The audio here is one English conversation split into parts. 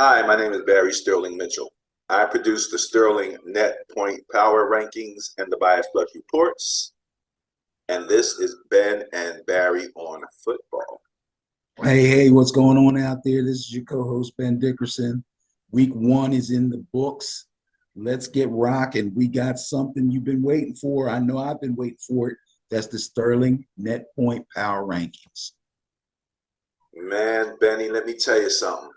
Hi, my name is Barry Sterling Mitchell. I produce the Sterling Net Point Power Rankings and the Bias Plus Reports. And this is Ben and Barry on football. Hey, what's going on out there? This is your co-host, Ben Dickerson. Week 1 is in the books. Let's get rocking. We got something you've been waiting for. I know I've been waiting for it. That's the Sterling Net Point Power Rankings. Man, Benny, let me tell you something.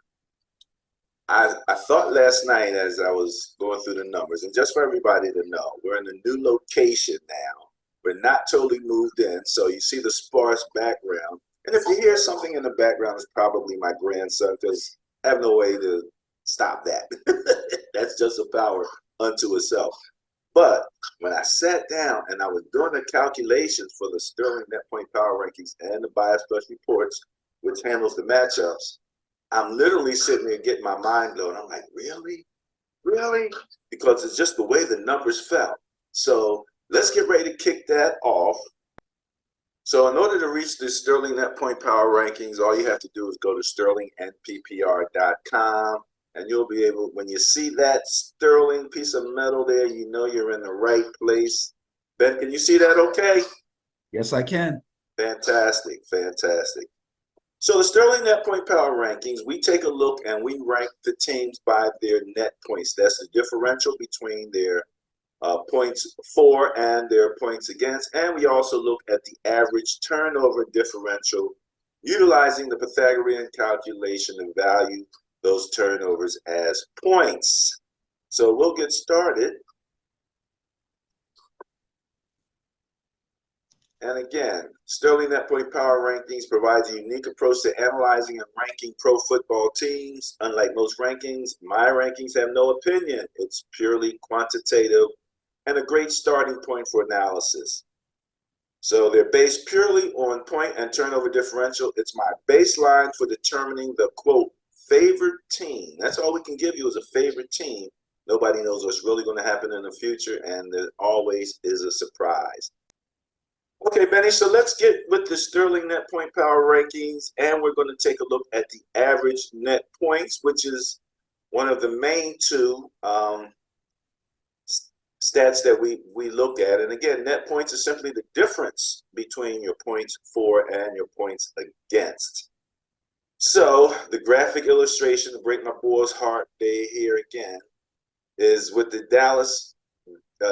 I thought last night as I was going through the numbers, and just for everybody to know, we're in a new location now. We're not totally moved in, so you see the sparse background. And if you hear something in the background, it's probably my grandson, because I have no way to stop that. That's just a power unto itself. But when I sat down and I was doing the calculations for the Sterling Net Point Power Rankings and the Bias Plus Reports, which handles the matchups, I'm literally sitting there getting my mind blown. I'm like, really? Really? Because it's just the way the numbers fell. So let's get ready to kick that off. So in order to reach the Sterling Net Point Power Rankings, all you have to do is go to sterlingnppr.com, and you'll be able, when you see that sterling piece of metal there, you know you're in the right place. Ben, can you see that okay? Yes, I can. Fantastic, fantastic. So the Sterling Net Point Power Rankings, we take a look and we rank the teams by their net points. That's the differential between their points for and their points against. And we also look at the average turnover differential, utilizing the Pythagorean calculation and value those turnovers as points. So we'll get started. And again, Sterling Net Point Power Rankings provides a unique approach to analyzing and ranking pro football teams. Unlike most rankings, my rankings have no opinion. It's purely quantitative and a great starting point for analysis. So they're based purely on point and turnover differential. It's my baseline for determining the, quote, favorite team. That's all we can give you is a favorite team. Nobody knows what's really going to happen in the future, and there always is a surprise. Okay, Benny, so let's get with the Sterling Net Point Power Rankings, and we're going to take a look at the average net points, which is one of the main two stats that we look at. And again, net points is simply the difference between your points for and your points against. So the graphic illustration to break my boy's heart day here again is with the Dallas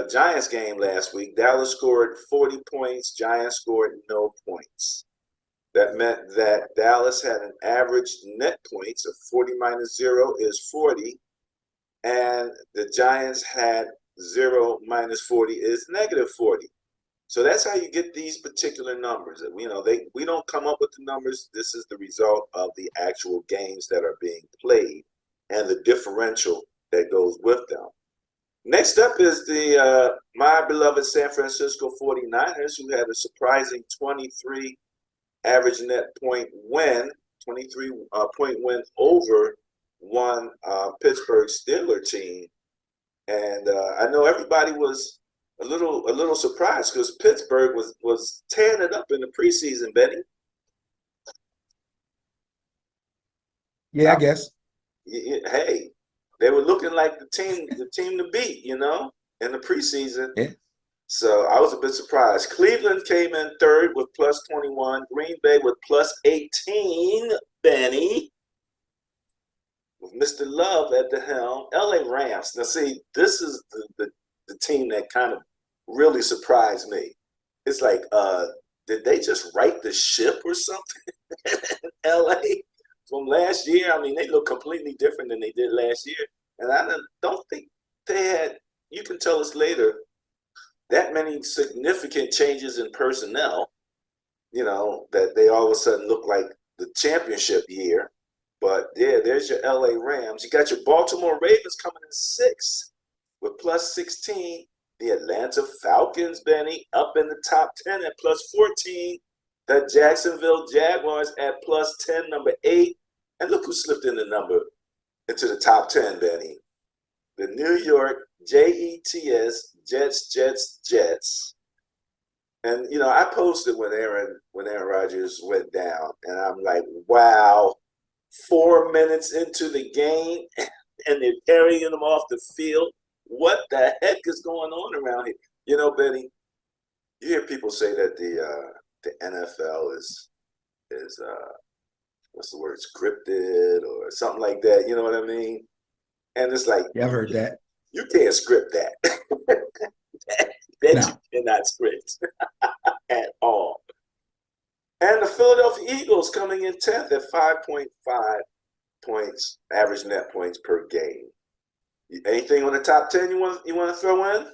Giants game last week. Dallas scored 40 points. Giants scored no points. That meant that Dallas had an average net points of 40 minus 0 is 40. And the Giants had 0 minus 40 is negative 40. So that's how you get these particular numbers. You know, we don't come up with the numbers. This is the result of the actual games that are being played and the differential that goes with them. Next up is the my beloved San Francisco 49ers, who had a surprising 23 average net point win, 23 point win over one Pittsburgh Steelers team. And I know everybody was a little surprised because Pittsburgh was tearing it up in the preseason, Benny. Yeah, I guess. Hey, they were looking like the team to beat, you know, in the preseason. Yeah. So I was a bit surprised. Cleveland came in third with plus 21. Green Bay with plus 18. Benny, with Mr. Love at the helm. LA Rams. Now, see, this is the team that kind of really surprised me. It's like, did they just right the ship or something in LA from last year? I mean, they look completely different than they did last year. And I don't think they had, you can tell us later, that many significant changes in personnel, you know, that they all of a sudden look like the championship year. But yeah, there's your LA Rams. You got your Baltimore Ravens coming in sixth with plus 16. The Atlanta Falcons, Benny, up in the top 10 at plus 14. The Jacksonville Jaguars at plus 10, number 8. And look who slipped in into the top 10, Benny. The New York Jets, Jets. And, you know, I posted when Aaron Rodgers went down, and I'm like, wow, 4 minutes into the game and they're carrying them off the field. What the heck is going on around here? You know, Benny, you hear people say that the NFL is what's the word, scripted or something like that. You know what I mean? And it's like Yeah, I've heard that. you can't script that. that No. you cannot script at all. And the Philadelphia Eagles coming in 10th at 5.5 points, average net points per game. Anything on the top 10 you want to throw in?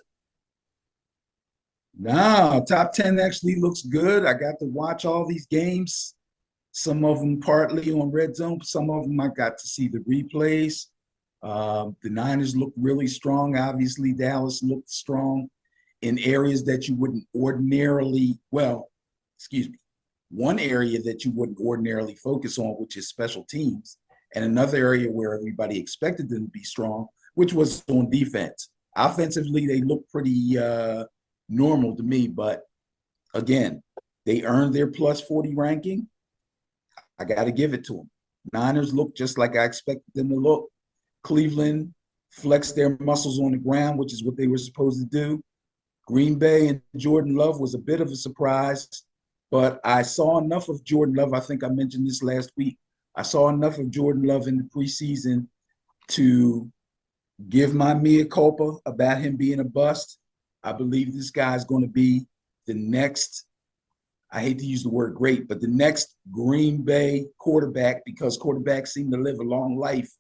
No, top 10 actually looks good. I got to watch all these games. Some of them partly on Red Zone. Some of them I got to see the replays. The Niners look really strong. Obviously, Dallas looked strong in areas that you wouldn't ordinarily, well, excuse me, one area that you wouldn't ordinarily focus on, which is special teams, and another area where everybody expected them to be strong, which was on defense. Offensively, they look pretty normal to me, but again, they earned their plus 40 ranking. I got to give it to them. Niners look just like I expected them to look. Cleveland flexed their muscles on the ground, which is what they were supposed to do. Green Bay and Jordan Love was a bit of a surprise, but I saw enough of Jordan Love. I think I mentioned this last week. I saw enough of Jordan Love in the preseason to give my mea culpa about him being a bust. I believe this guy's going to be the next, I hate to use the word great, but the next Green Bay quarterback, because quarterbacks seem to live a long life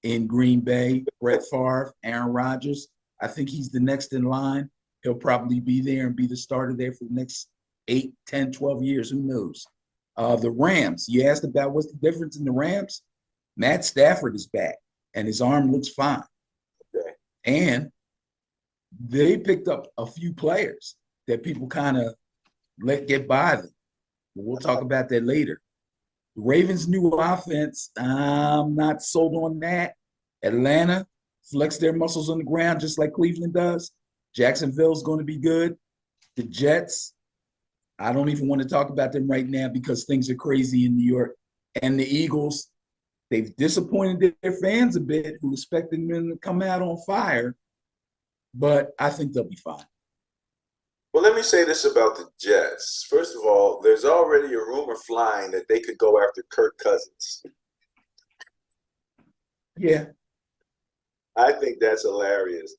in Green Bay. Brett Favre, Aaron Rodgers. I think he's the next in line. He'll probably be there and be the starter there for the next 8, 10, 12 years. Who knows? The Rams. You asked about what's the difference in the Rams? Matt Stafford is back, and his arm looks fine. Okay. And they picked up a few players that people kind of let get by them. We'll talk about that later. The Ravens' new offense, I'm not sold on that. Atlanta flex their muscles on the ground just like Cleveland does. Jacksonville's going to be good. The Jets, I don't even want to talk about them right now because things are crazy in New York. And the Eagles, they've disappointed their fans a bit who expected them to come out on fire, but I think they'll be fine. Well, let me say this about the Jets. First of all, there's already a rumor flying that they could go after Kirk Cousins. Yeah. I think that's hilarious,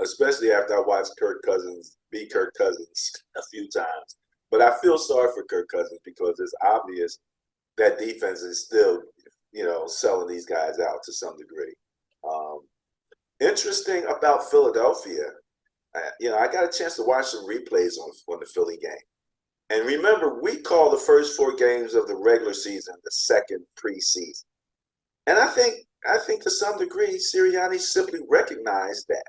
especially after I watched Kirk Cousins be Kirk Cousins a few times. But I feel sorry for Kirk Cousins because it's obvious that defense is still, selling these guys out to some degree. Interesting about Philadelphia. I got a chance to watch some replays on the Philly game. And remember, we call the first 4 games of the regular season the second preseason. And I think to some degree, Sirianni simply recognized that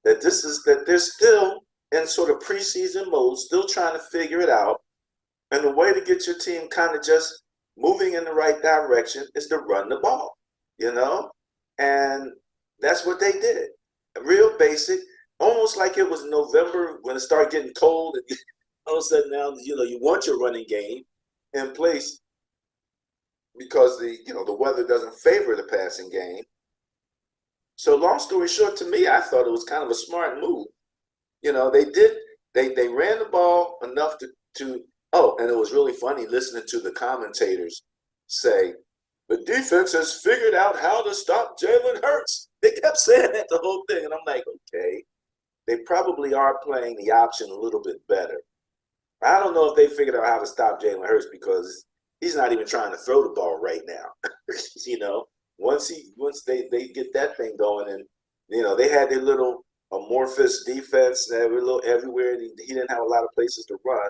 they're still in sort of preseason mode, still trying to figure it out. And the way to get your team kind of just moving in the right direction is to run the ball, And that's what they did. Real basic. Almost like it was November when it started getting cold, and all of a sudden now you want your running game in place because the weather doesn't favor the passing game. So long story short, to me, I thought it was kind of a smart move. They ran the ball enough to and it was really funny listening to the commentators say the defense has figured out how to stop Jalen Hurts. They kept saying that the whole thing, and I'm like, okay. They probably are playing the option a little bit better. I don't know if they figured out how to stop Jalen Hurts because he's not even trying to throw the ball right now. Once they get that thing going, and they had their little amorphous defense that were a little everywhere. He didn't have a lot of places to run,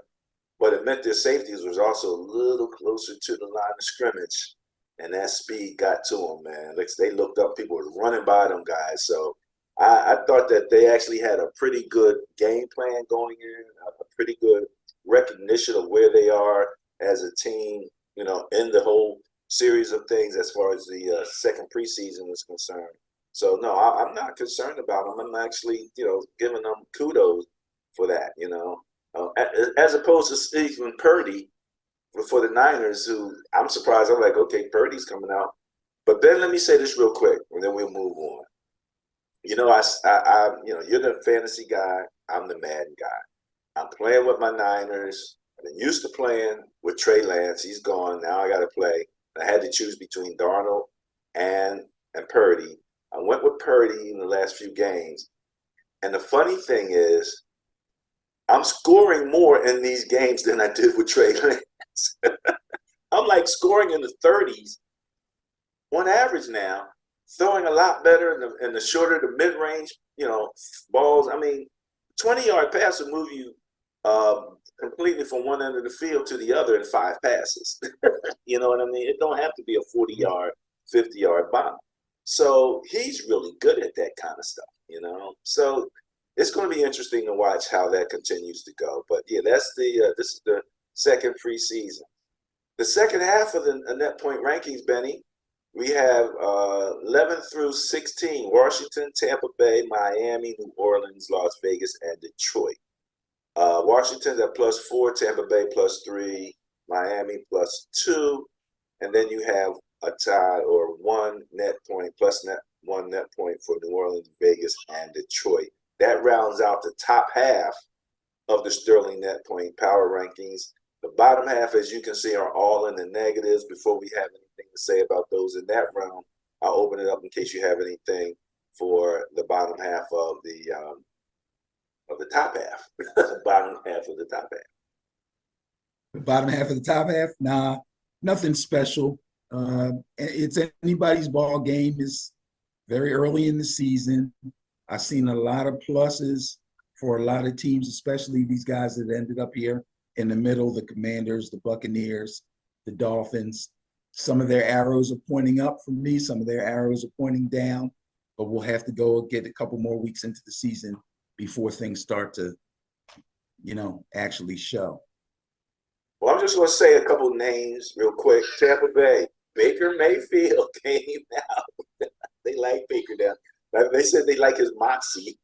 but it meant their safeties was also a little closer to the line of scrimmage, and that speed got to them, man. Like they looked up, people were running by them guys, so. I thought that they actually had a pretty good game plan going in, a pretty good recognition of where they are as a team, in the whole series of things as far as the second preseason is concerned. So, no, I'm not concerned about them. I'm actually, giving them kudos for that, as opposed to Stephen Purdy for the Niners, who I'm surprised. I'm like, okay, Purdy's coming out But Ben, let me say this real quick, and then we'll move on. You know, you're the fantasy guy. I'm the Madden guy. I'm playing with my Niners. I've been used to playing with Trey Lance. He's gone. Now I got to play. I had to choose between Darnold and Purdy. I went with Purdy in the last few games. And the funny thing is, I'm scoring more in these games than I did with Trey Lance. I'm like scoring in the 30s on average now, throwing a lot better in the shorter, the mid-range, balls. I mean, 20-yard pass will move you completely from one end of the field to the other in 5 passes. You know what I mean? It don't have to be a 40-yard, 50-yard bomb. So he's really good at that kind of stuff, So it's going to be interesting to watch how that continues to go. But yeah, this is the second preseason. The second half of the net point rankings, Benny, we have 11 through 16, Washington, Tampa Bay, Miami, New Orleans, Las Vegas, and Detroit. Washington's at +4, Tampa Bay +3, Miami +2, and then you have a tie or one net point one net point for New Orleans, Vegas, and Detroit. That rounds out the top half of the Sterling net point power rankings. The bottom half, as you can see, are all in the negatives. Before we have anything to say about those in that round, I'll open it up in case you have anything for the bottom half of the top half. The bottom half of the top half. The bottom half of the top half, nah, nothing special. It's anybody's ball game. It's very early in the season. I've seen a lot of pluses for a lot of teams, especially these guys that ended up here in the middle, the Commanders, the Buccaneers, the Dolphins. Some of their arrows are pointing up for me. Some of their arrows are pointing down, but we'll have to go get a couple more weeks into the season before things start to, actually show. Well, I'm just going to say a couple names real quick. Tampa Bay, Baker Mayfield came out. They like Baker down. They said they like his moxie.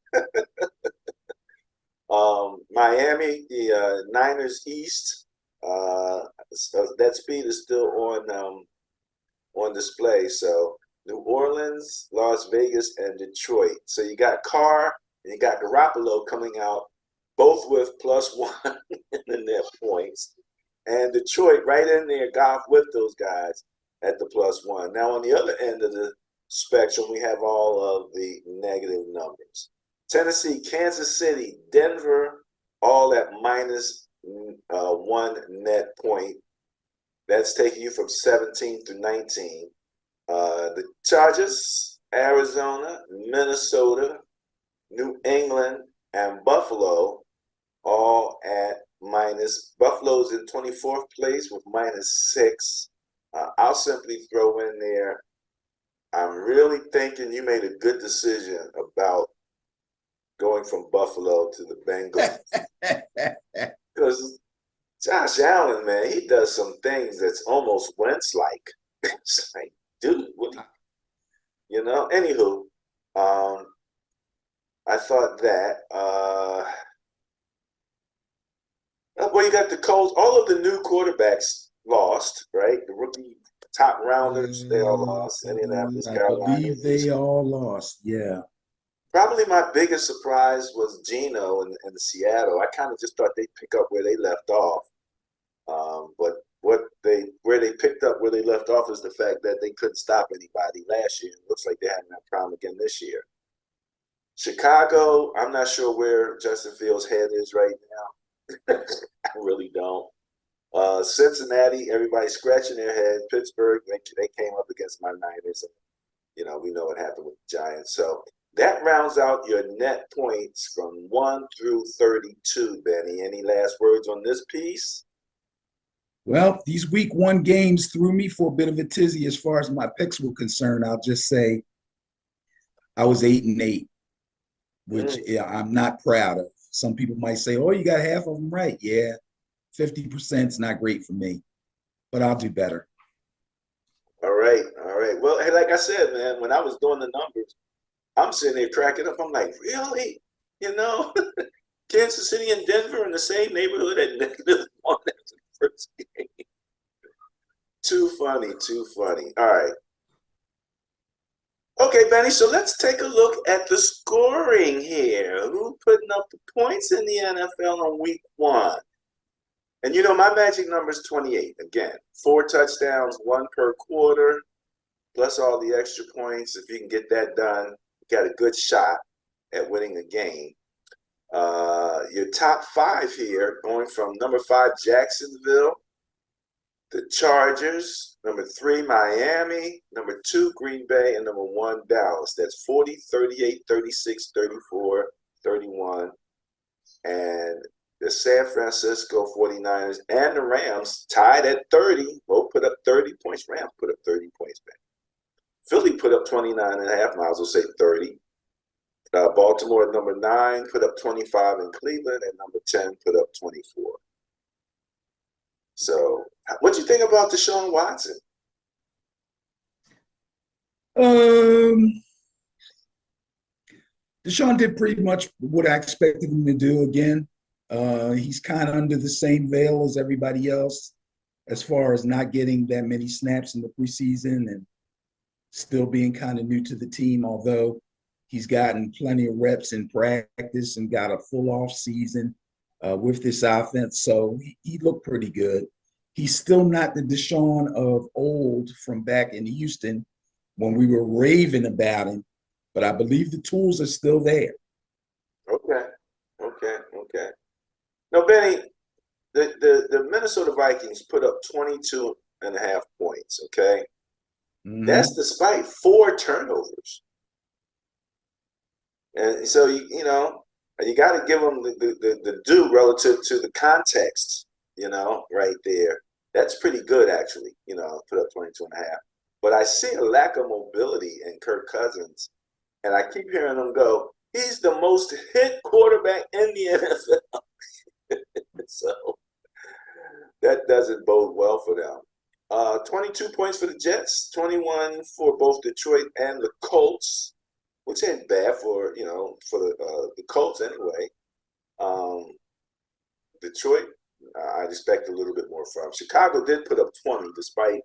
Miami, the Niners East. That speed is still on display. So New Orleans, Las Vegas, and Detroit. So you got Carr and you got Garoppolo coming out, both with +1 in the net points. And Detroit right in there, Goff with those guys at the +1. Now on the other end of the spectrum, we have all of the negative numbers. Tennessee, Kansas City, Denver, all at -1 net point. That's taking you from 17 through 19. The Chargers, Arizona, Minnesota, New England, and Buffalo, all at minus. Buffalo's in 24th place with -6. I'll simply throw in there, I'm really thinking you made a good decision about going from Buffalo to the Bengals. Because Josh Allen, man, he does some things that's almost Wentz-like. It's like, dude, what do you know? Anywho, I thought that. Well, you got the Colts. All of the new quarterbacks lost, right? The rookie top rounders, they all lost. Indianapolis, I Carolina. believe they all lost. Yeah. Probably my biggest surprise was Geno and Seattle. I kind of just thought they'd pick up where they left off. But where they picked up where they left off is the fact that they couldn't stop anybody last year. It looks like they're having that problem again this year. Chicago, I'm not sure where Justin Fields' head is right now. I really don't. Cincinnati, everybody's scratching their head. Pittsburgh, they came up against my Niners. And, we know what happened with the Giants. So that rounds out your net points from 1 through 32, Benny. Any last words on this piece? Well, these week 1 games threw me for a bit of a tizzy as far as my picks were concerned. I'll just say I was 8-8, which I'm not proud of. Some people might say, oh, you got half of them right. Yeah, 50% is not great for me, but I'll do better. All right. Well, hey, like I said, man, when I was doing the numbers, I'm sitting there cracking up. I'm like, really? Kansas City and Denver in the same neighborhood at -1 after the first game. Too funny. All right. Okay, Benny, so let's take a look at the scoring here. Who putting up the points in the NFL on week 1? And you know, my magic number is 28. Again, 4 touchdowns, 1 per quarter, plus all the extra points. If you can get that done, you got a good shot at winning the game. Your top 5 here, going from number 5, Jacksonville, the Chargers, number 3, Miami, number 2, Green Bay, and number 1, Dallas. That's 40, 38, 36, 34, 31. And the San Francisco 49ers and the Rams tied at 30. Both put up 30 points. Rams put up 30 points back. Philly put up 29 and a half. Might as well say 30. Baltimore at number 9 put up 25 in Cleveland, and number 10 put up 24. So, what do you think about Deshaun Watson? Deshaun did pretty much what I expected him to do again. He's kind of under the same veil as everybody else as far as not getting that many snaps in the preseason and still being kind of new to the team, although he's gotten plenty of reps in practice and got a full off season with this offense. So he looked pretty good. He's still not the Deshaun of old from back in Houston when we were raving about him, but I believe the tools are still there. Okay. Now, Benny, the Minnesota Vikings put up 22 and a half points, okay? That's despite 4 turnovers. And so, you know, you got to give them the due relative to the context, you know, right there. That's pretty good, actually, you know, put up 22 and a half. But I see a lack of mobility in Kirk Cousins, and I keep hearing them go, he's the most hit quarterback in the NFL. So that doesn't bode well for them. 22 points for the Jets, 21 for both Detroit and the Colts, which ain't bad for, you know, for the Colts anyway. Detroit, I'd expect a little bit more from. Chicago did put up 20 despite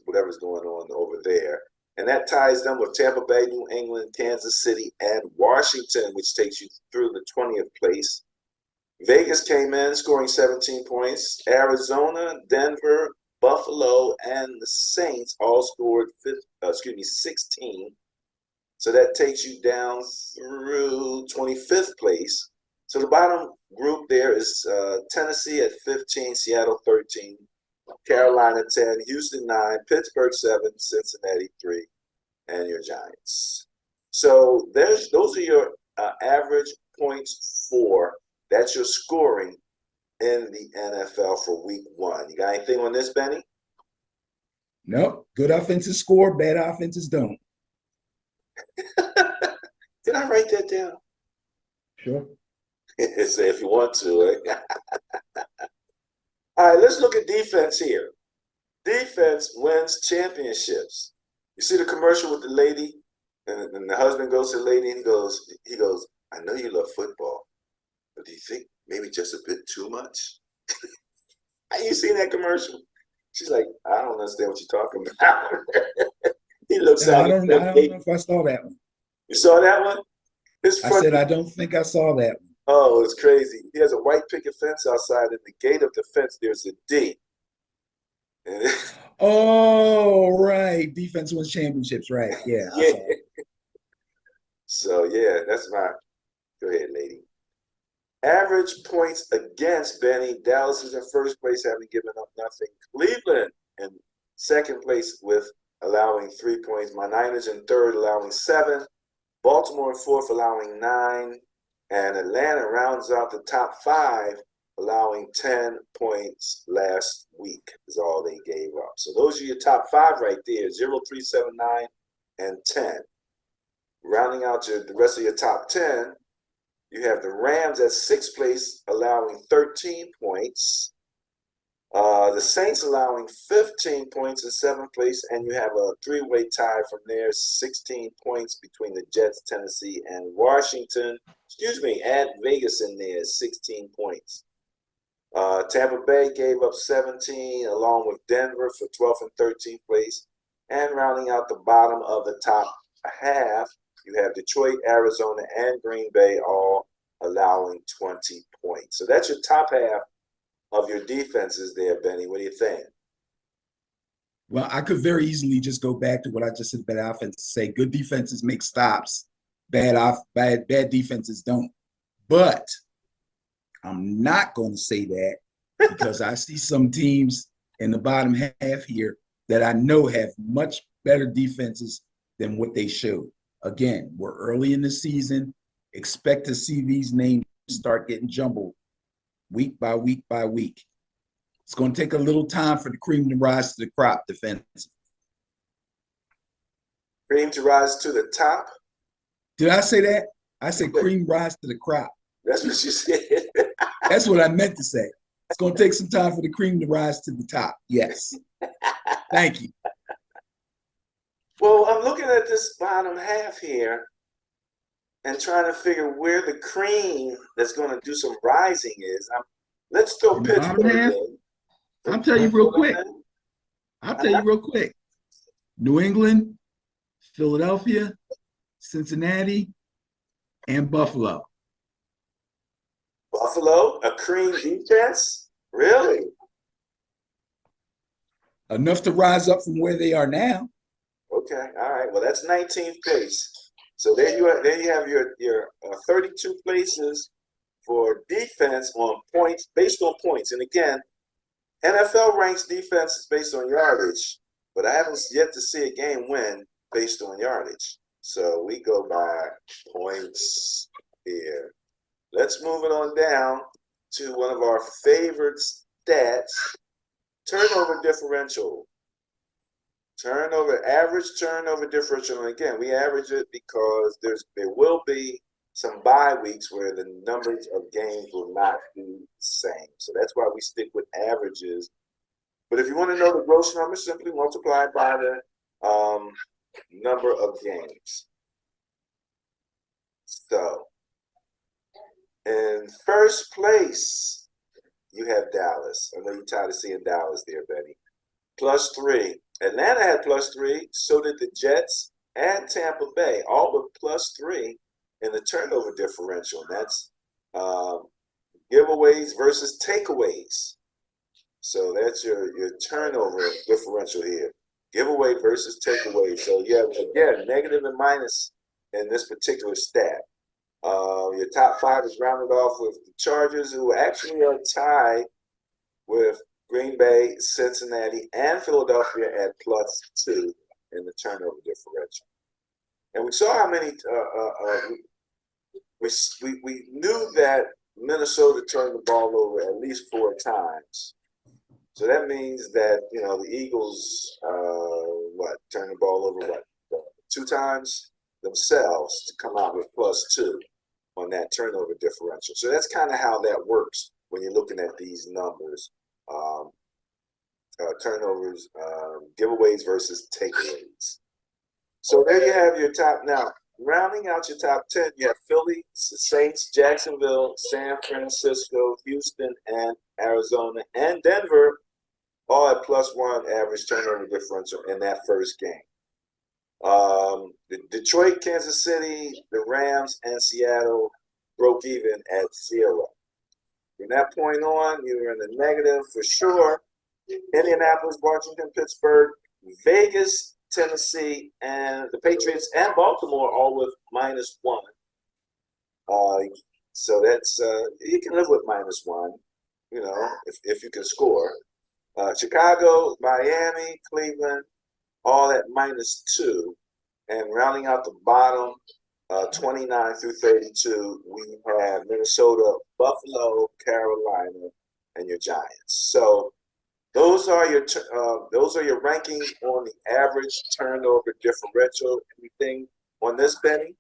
whatever's going on over there. And that ties them with Tampa Bay, New England, Kansas City, and Washington, which takes you through the 20th place. Vegas came in scoring 17 points. Arizona, Denver, Buffalo, and the Saints all scored 16. So that takes you down through 25th place. So the bottom group there is Tennessee at 15, Seattle 13, Carolina 10, Houston 9, Pittsburgh 7, Cincinnati 3, and your Giants. So those are your average points for. That's your scoring in the NFL for week 1. You got anything on this, Benny? Nope. Good offenses score, bad offenses don't. Did I write that down? Sure. Say if you want to. All right, let's look at defense here. Defense wins championships. You see the commercial with the lady, and the husband goes to the lady and he goes, I know you love football, but do you think maybe just a bit too much? Have you seen that commercial? She's like, I don't understand what you're talking about. He looks No, at I don't know if I saw that one. You saw that one? I said I don't think I saw that one. Oh, it's crazy. He has a white picket fence outside. At the gate of the fence, there's a D. Oh, right. Defense wins championships, right. Yeah, Yeah. I saw it. So, yeah, that's my. Go ahead, lady. Average points against, Benny. Dallas is in first place, having given up nothing. Cleveland in second place with allowing 3 points. My Niners in third, allowing 7. Baltimore in fourth, allowing 9. And Atlanta rounds out the top 5, allowing 10 points last week is all they gave up. So those are your top 5 right there, 0, 3, 7, 9, and 10. Rounding out the rest of your top 10, you have the Rams at 6th place, allowing 13 points. The Saints allowing 15 points in 7th place, and you have a 3-way tie from there, 16 points between the Jets, Tennessee, and Washington. Add Vegas in there, 16 points. Tampa Bay gave up 17, along with Denver for 12th and 13th place. And rounding out the bottom of the top half, you have Detroit, Arizona, and Green Bay all allowing 20 points. So that's your top half of your defenses there, Benny. What do you think? Well, I could very easily just go back to what I just said about offense and say good defenses make stops, bad defenses don't. But I'm not going to say that because I see some teams in the bottom half here that I know have much better defenses than what they showed. Again, we're early in the season. Expect to see these names start getting jumbled week by week by week. It's going to take a little time for the cream to rise to the crop defensively. Cream to rise to the top? Did I say that? I said cream rise to the crop. That's what you said. That's what I meant to say. It's going to take some time for the cream to rise to the top. Yes. Thank you. Well, I'm looking at this bottom half here and trying to figure where the cream that's going to do some rising is. Let's throw In the bottom Pittsburgh half, in. I'll tell you real quick. New England, Philadelphia, Cincinnati, and Buffalo. Buffalo, a cream defense? Really? Enough to rise up from where they are now. Okay, all right. Well, that's 19th place. So there you are. There you have your 32 places for defense on points, based on points. And again, NFL ranks defenses based on yardage, but I haven't yet to see a game win based on yardage. So we go by points here. Let's move it on down to one of our favorite stats, turnover differential. Average turnover differential. And again, we average it because there will be some bye weeks where the numbers of games will not be the same. So that's why we stick with averages. But if you want to know the gross number, simply multiply it by the number of games. So in first place, you have Dallas. I know you're tired of seeing Dallas there, Betty. +3. Atlanta had +3. So did the Jets and Tampa Bay, all with +3 in the turnover differential. And that's giveaways versus takeaways. So that's your turnover differential here. Giveaway versus takeaway. So you have, again, negative and minus in this particular stat. Your top 5 is rounded off with the Chargers, who actually are tied with Green Bay, Cincinnati, and Philadelphia at +2 in the turnover differential. And we saw how many we knew that Minnesota turned the ball over at least 4 times. So that means that, the Eagles turned the ball over 2 times themselves to come out with +2 on that turnover differential. So that's kind of how that works when you're looking at these numbers. Turnovers, giveaways versus takeaways. So there you have your top. Now, rounding out your top 10, you have Philly, Saints, Jacksonville, San Francisco, Houston, and Arizona, and Denver, all at +1 average turnover differential in that first game. The Detroit, Kansas City, the Rams, and Seattle broke even at 0. From that point on, you were in the negative for sure. Indianapolis, Washington, Pittsburgh, Vegas, Tennessee, and the Patriots and Baltimore all with -1. So that's you can live with -1, if you can score. Chicago, Miami, Cleveland, all at -2. And rounding out the bottom, 29 through 32, we have Minnesota, Buffalo, Carolina, and your Giants. So those are your rankings on the average turnover differential. Anything on this, Benny?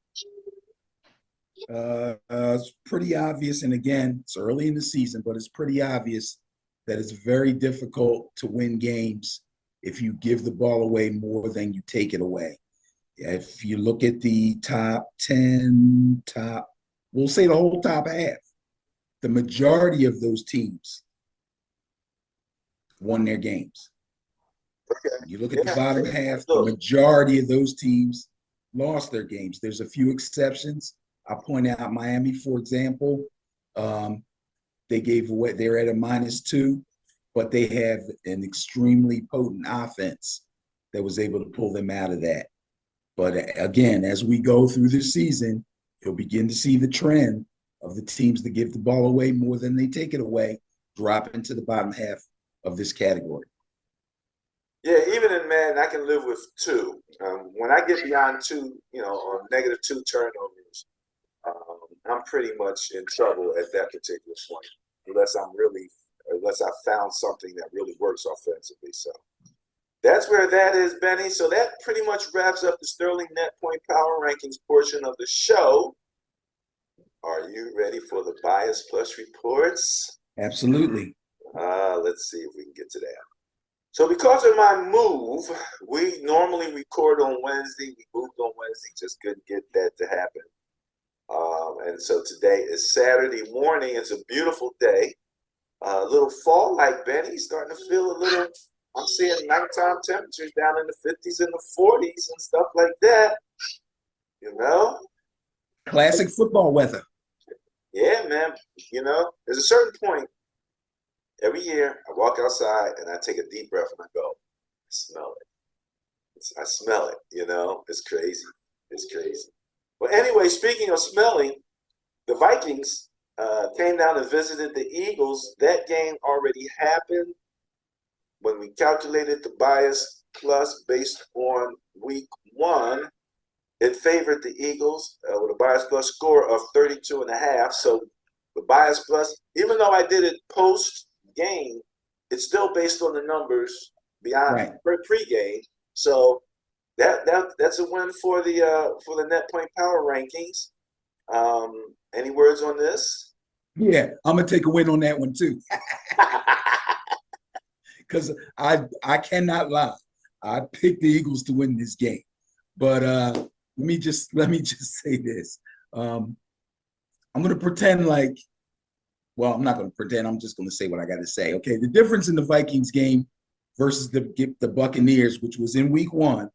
It's pretty obvious, and again, it's early in the season, but it's pretty obvious that it's very difficult to win games if you give the ball away more than you take it away. If you look at the top 10, we'll say the whole top half, the majority of those teams won their games. Okay. When you look at the Yeah. bottom half, the Look. majority of those teams lost their games. There's a few exceptions. I'll point out Miami, for example. Um, they gave away, they're at a -2, but they have an extremely potent offense that was able to pull them out of that. But again, as we go through the season, you'll begin to see the trend of the teams that give the ball away more than they take it away drop into the bottom half of this category. Yeah, even in Madden, I can live with two. When I get beyond two, on -2 turnovers, I'm pretty much in trouble at that particular point, unless I found something that really works offensively. So that's where that is, Benny. So that pretty much wraps up the Sterling Net Point Power Rankings portion of the show. Are you ready for the Bias Plus reports? Absolutely. Let's see if we can get to that. So because of my move, we normally record on Wednesday. We moved on Wednesday, just couldn't get that to happen. And so today is Saturday morning. It's a beautiful day. A little fall-like, Benny. Starting to feel a little, I'm seeing nighttime temperatures down in the 50s and the 40s and stuff like that. Classic football weather. Yeah, man. There's a certain point every year I walk outside and I take a deep breath and I go, I smell it. I smell it, It's crazy. It's crazy. Well, anyway, speaking of smelling, the Vikings came down and visited the Eagles. That game already happened. When we calculated the bias plus based on week 1, it favored the Eagles with a bias plus score of 32.5. So the bias plus, even though I did it post game, it's still based on the numbers beyond pre-game. So that's a win for the net point power rankings. Any words on this? Yeah, I'm gonna take a win on that one too. Because I cannot lie. I picked the Eagles to win this game. But let me just say this. I'm gonna pretend like, well, I'm not gonna pretend, I'm just gonna say what I gotta say. Okay, the difference in the Vikings game versus the Buccaneers, which was in week 1,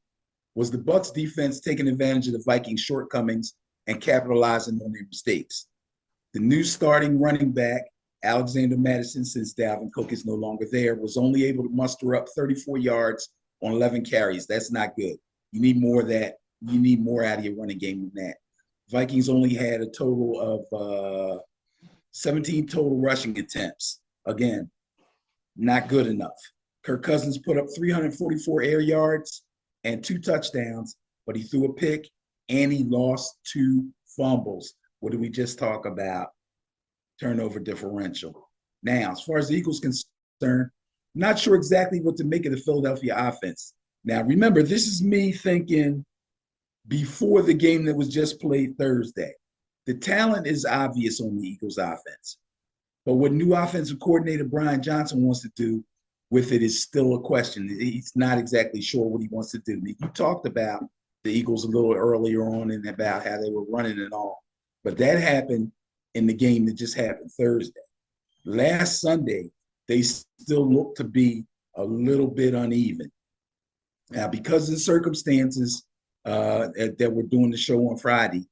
was the Bucs defense taking advantage of the Vikings shortcomings and capitalizing on their mistakes. The new starting running back, Alexander Madison, since Dalvin Cook is no longer there, was only able to muster up 34 yards on 11 carries. That's not good. You need more of that. You need more out of your running game than that. Vikings only had a total of 17 total rushing attempts. Again, not good enough. Kirk Cousins put up 344 air yards and 2 touchdowns, but he threw a pick and he lost 2 fumbles. What did we just talk about? Turnover differential. Now, as far as the Eagles concerned, not sure exactly what to make of the Philadelphia offense. Now, remember, this is me thinking before the game that was just played Thursday. The talent is obvious on the Eagles offense. But what new offensive coordinator Brian Johnson wants to do with it is still a question. He's not exactly sure what he wants to do. You talked about the Eagles a little earlier on and about how they were running and all. But that happened in the game that just happened Thursday. Last Sunday, they still look to be a little bit uneven. Now, because of the circumstances that we're doing the show on Friday,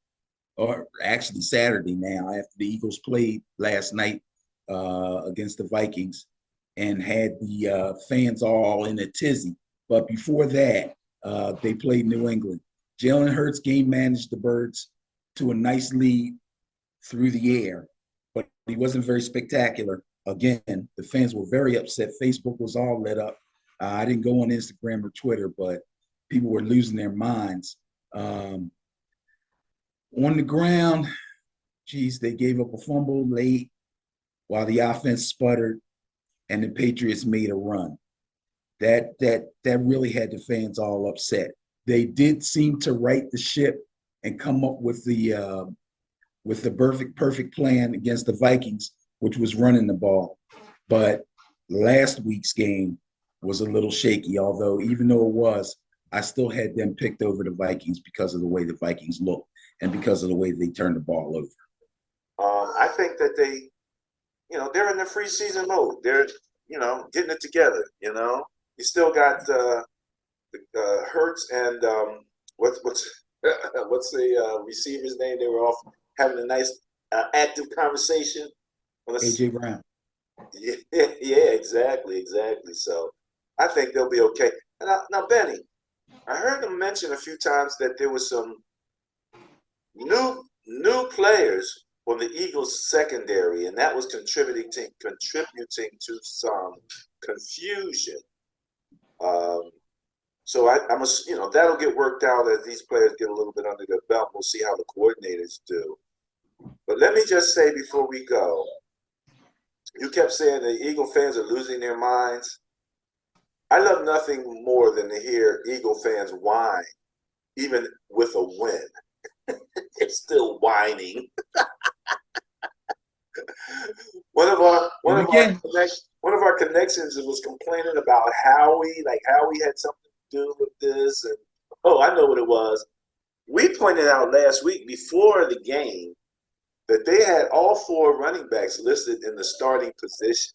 or actually Saturday now, after the Eagles played last night against the Vikings and had the fans all in a tizzy. But before that, they played New England. Jalen Hurts game managed the Birds to a nice lead through the air, but he wasn't very spectacular. Again, the fans were very upset. Facebook was all lit up. I didn't go on Instagram or Twitter, but people were losing their minds. On the ground, geez, they gave up a fumble late while the offense sputtered and the Patriots made a run. That really had the fans all upset. They did seem to right the ship and come up with the perfect plan against the Vikings, which was running the ball. But last week's game was a little shaky, although even though it was, I still had them picked over the Vikings because of the way the Vikings looked and because of the way they turned the ball over. I think that they're in the free season mode. They're, getting it together, You still got Hurts and what's what's the receiver's name? They were off having a nice active conversation. AJ Brown. Yeah, yeah, exactly. So I think they'll be okay. And now, Benny, I heard him mention a few times that there was some new players on the Eagles secondary, and that was contributing to some confusion. Um, so that'll get worked out as these players get a little bit under their belt. We'll see how the coordinators do. But let me just say before we go, you kept saying the Eagle fans are losing their minds. I love nothing more than to hear Eagle fans whine, even with a win. They're still whining. One of our connections was complaining about Howie, like Howie had something to do with this, and I know what it was. We pointed out last week before the game that they had all 4 running backs listed in the starting position.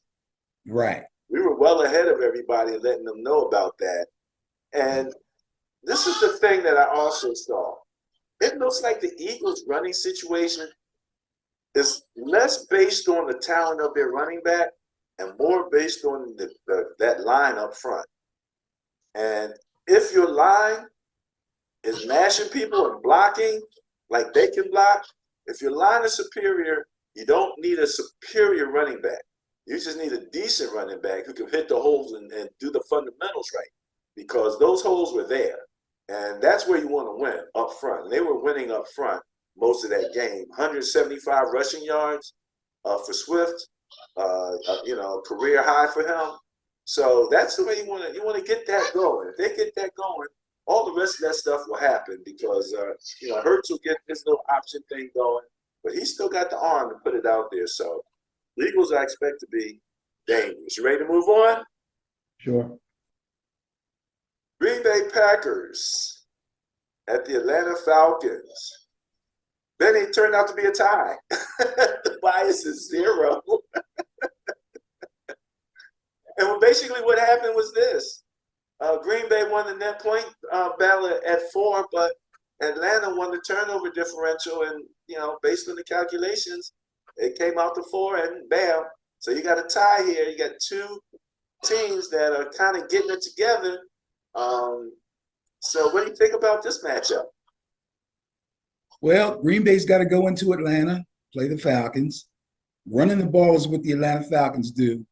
Right. We were well ahead of everybody, letting them know about that. And this is the thing that I also saw. It looks like the Eagles' running situation is less based on the talent of their running back and more based on that line up front. And if your line is mashing people and blocking like they can block, if your line is superior, you don't need a superior running back. You just need a decent running back who can hit the holes and do the fundamentals right, because those holes were there. And that's where you want to win, up front. And they were winning up front most of that game. 175 rushing yards for Swift, career high for him. So that's the way you want to get that going. If they get that going, all the rest of that stuff will happen, because Hurts will get this little option thing going, but he's still got the arm to put it out there. So the Eagles, I expect to be dangerous. You ready to move on? Sure. Green Bay Packers at the Atlanta Falcons. Then it turned out to be a tie. The bias is 0. And basically what happened was this. Green Bay won the net point battle at 4, but Atlanta won the turnover differential. And, based on the calculations, it came out to 4, and bam. So you got a tie here. You got 2 teams that are kind of getting it together. So what do you think about this matchup? Well, Green Bay's got to go into Atlanta, play the Falcons. Running the ball is what the Atlanta Falcons do.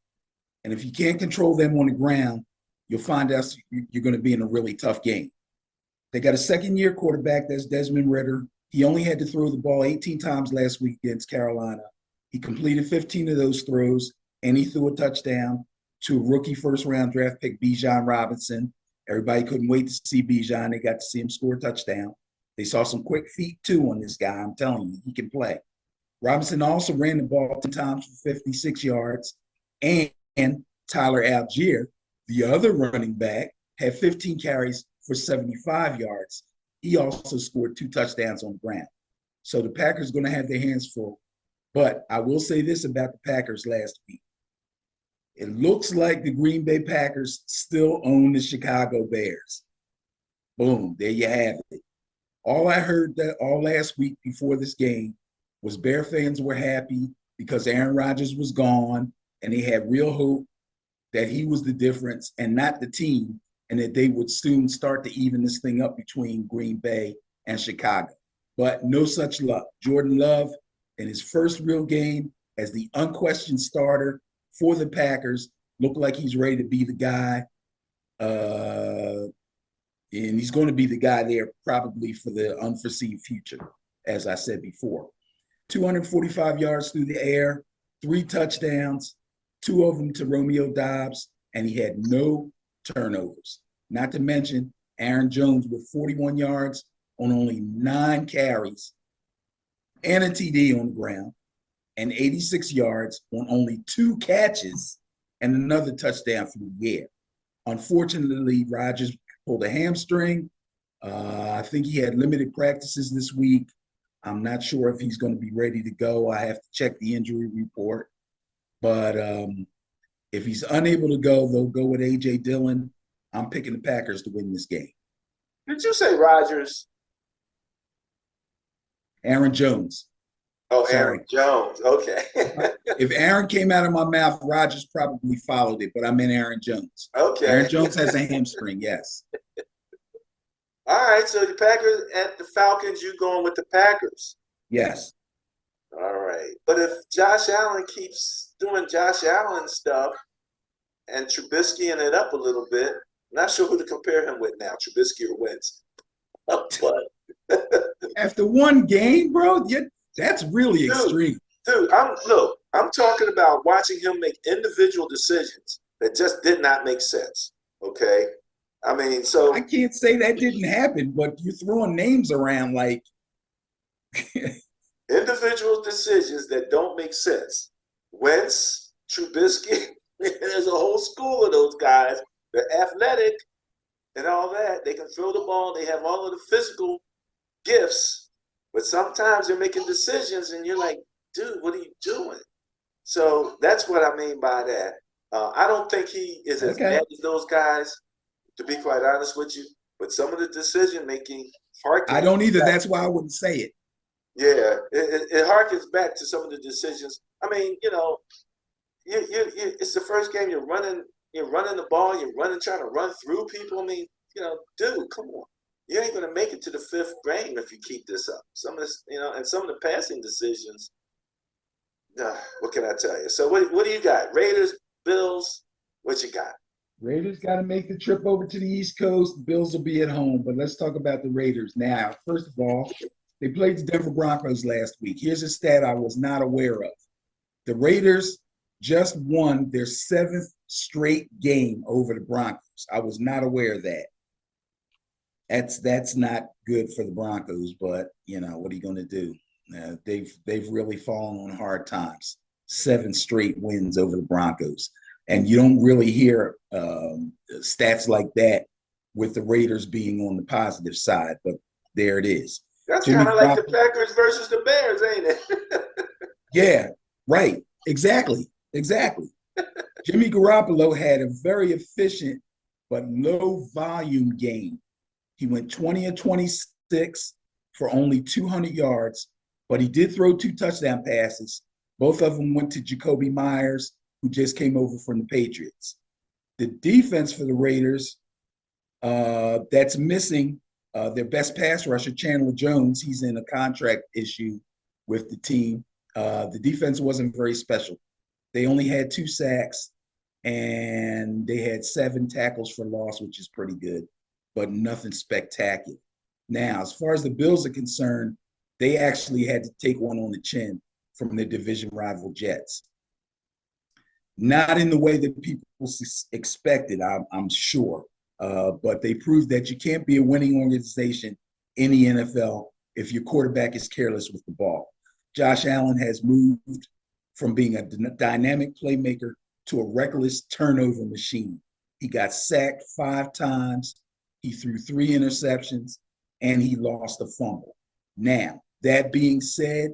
And if you can't control them on the ground, you'll find out you're going to be in a really tough game. They got a second-year quarterback, that's Desmond Ridder. He only had to throw the ball 18 times last week against Carolina. He completed 15 of those throws, and he threw a touchdown to a rookie first-round draft pick, Bijan Robinson. Everybody couldn't wait to see Bijan. They got to see him score a touchdown. They saw some quick feet, too, on this guy. I'm telling you, he can play. Robinson also ran the ball 10 times for 56 yards, and Tyler Algier, the other running back, had 15 carries for 75 yards. He also scored 2 touchdowns on the ground. So the Packers are going to have their hands full. But I will say this about the Packers last week. It looks like the Green Bay Packers still own the Chicago Bears. Boom, there you have it. All I heard that all last week before this game was Bear fans were happy because Aaron Rodgers was gone, and they had real hope that he was the difference and not the team, and that they would soon start to even this thing up between Green Bay and Chicago. But no such luck. Jordan Love, in his first real game as the unquestioned starter for the Packers, looked like he's ready to be the guy. And he's going to be the guy there probably for the unforeseen future, as I said before. 245 yards through the air, 3 touchdowns, 2 of them to Romeo Doubs, and he had no turnovers. Not to mention Aaron Jones with 41 yards on only 9 carries and a TD on the ground, and 86 yards on only 2 catches and another touchdown through the air. Unfortunately, Rodgers pulled a hamstring. I think he had limited practices this week. I'm not sure if he's going to be ready to go. I have to check the injury report. But if he's unable to go, they'll go with A.J. Dillon I'm picking the Packers to win this game. Did you say Rodgers? Aaron Jones. Oh, Sorry. Aaron Jones. Okay. If Aaron came out of my mouth, Rodgers probably followed it, but I meant Aaron Jones. Okay. Aaron Jones has a hamstring, yes. All right. So the Packers at the Falcons, you going with the Packers? Yes. All right. But if Josh Allen keeps doing Josh Allen stuff and Trubiskying it up a little bit, I'm not sure who to compare him with now, Trubisky or Wentz. But After one game, bro, that's really extreme. Dude, I'm talking about watching him make individual decisions that just did not make sense. Okay. I mean, so I can't say that didn't happen, but you're throwing names around like individual decisions that don't make sense. Wentz, Trubisky, there's a whole school of those guys. They're athletic and all that. They can throw the ball. They have all of the physical gifts, but sometimes they're making decisions and you're like, dude, what are you doing? So that's what I mean by that. I don't think he is as bad as those guys, to be quite honest with you, but some of the decision making harkens. I don't either. That's why I wouldn't say it. Yeah, it harkens back to some of the decisions. I mean, it's the first game you're running the ball, you're trying to run through people. I mean, dude, come on. You ain't gonna make it to the fifth game if you keep this up. Some of this, and some of the passing decisions. What can I tell you? So what do you got? Raiders, Bills, what you got? Raiders got to make the trip over to the East Coast. The Bills will be at home, but let's talk about the Raiders now. First of all, they played the Denver Broncos last week. Here's a stat I was not aware of. The Raiders just won their 7th straight game over the Broncos. I was not aware of that. That's not good for the Broncos, but what are you going to do? They've really fallen on hard times. 7 straight wins over the Broncos, and you don't really hear stats like that with the Raiders being on the positive side. But there it is. That's kind of like the Packers versus the Bears, ain't it? Yeah, right. Exactly. Jimmy Garoppolo had a very efficient but low volume game. He went 20 of 26 for only 200 yards, but he did throw 2 touchdown passes. Both of them went to Jacoby Myers, who just came over from the Patriots. The defense for the Raiders, that's missing their best pass rusher, Chandler Jones. He's in a contract issue with the team. The defense wasn't very special. They only had 2 sacks, and they had 7 tackles for loss, which is pretty good, but nothing spectacular. Now, as far as the Bills are concerned, they actually had to take one on the chin from their division rival Jets. Not in the way that people expected, I'm sure, but they proved that you can't be a winning organization in the NFL if your quarterback is careless with the ball. Josh Allen has moved from being a dynamic playmaker to a reckless turnover machine. He got sacked 5 times. He threw 3 interceptions, and he lost a fumble. Now, that being said,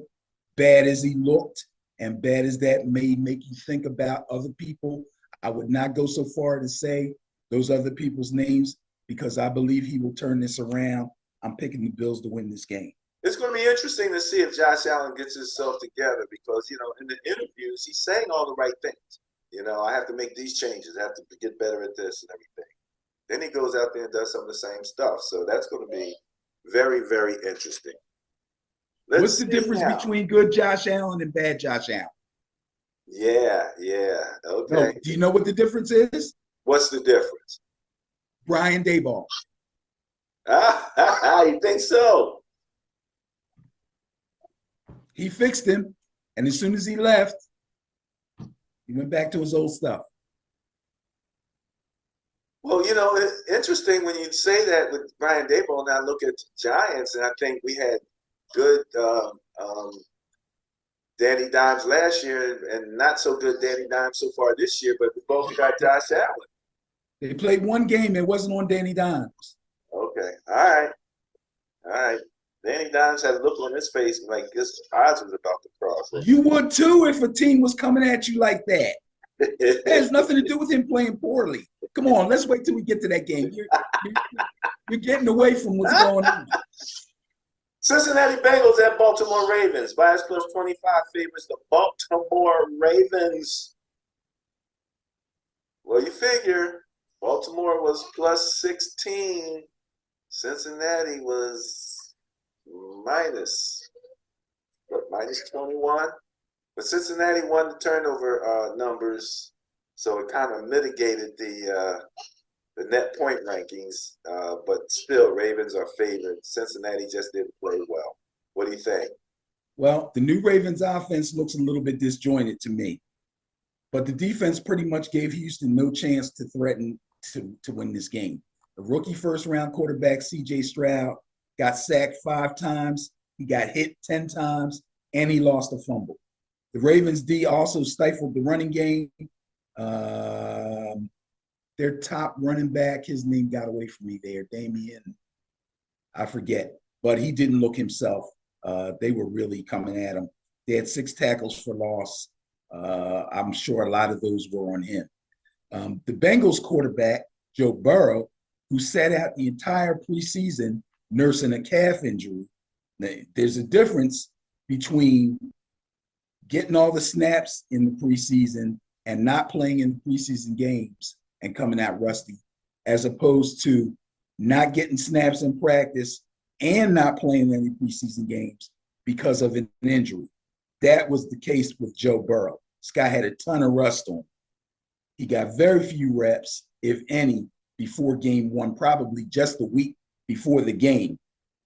bad as he looked and bad as that may make you think about other people, I would not go so far to say those other people's names because I believe he will turn this around. I'm picking the Bills to win this game. It's going to be interesting to see if Josh Allen gets himself together because, in the interviews, he's saying all the right things. I have to make these changes. I have to get better at this and everything. Then he goes out there and does some of the same stuff. So that's going to be very, very interesting. What's the difference between good Josh Allen and bad Josh Allen? Yeah. Okay. No, do you know what the difference is? What's the difference? Brian Daboll. You think so? He fixed him, and as soon as he left, he went back to his old stuff. Well, it's interesting when you say that with Brian Daboll. Now look at the Giants, and I think we had good Danny Dimes last year and not so good Danny Dimes so far this year, but we both got Josh Allen. They played one game. It wasn't on Danny Dimes. Okay. All right. Danny Dimes had a look on his face like his eyes was about to cross. You would too if a team was coming at you like that. It has nothing to do with him playing poorly. Come on, let's wait till we get to that game. You're, you're getting away from what's going on. Cincinnati Bengals at Baltimore Ravens. Bias plus 25 favors the Baltimore Ravens. Well, you figure Baltimore was plus 16. Cincinnati was minus 21. But Cincinnati won the turnover numbers, so it kind of mitigated the net point rankings. But still, Ravens are favored. Cincinnati just didn't play well. What do you think? Well, the new Ravens offense looks a little bit disjointed to me, but the defense pretty much gave Houston no chance to threaten to win this game. The rookie first-round quarterback, C.J. Stroud, got sacked 5 times. He got hit 10 times, and he lost a fumble. The Ravens D also stifled the running game. Their top running back, his name got away from me there, Damian, I forget, but he didn't look himself. They were really coming at him. They had 6 tackles for loss. I'm sure a lot of those were on him. The Bengals quarterback, Joe Burrow, who sat out the entire preseason nursing a calf injury. There's a difference between getting all the snaps in the preseason and not playing in the preseason games and coming out rusty, as opposed to not getting snaps in practice and not playing any preseason games because of an injury. That was the case with Joe Burrow. This guy had a ton of rust on him. He got very few reps, if any, before game 1, probably just a week before the game.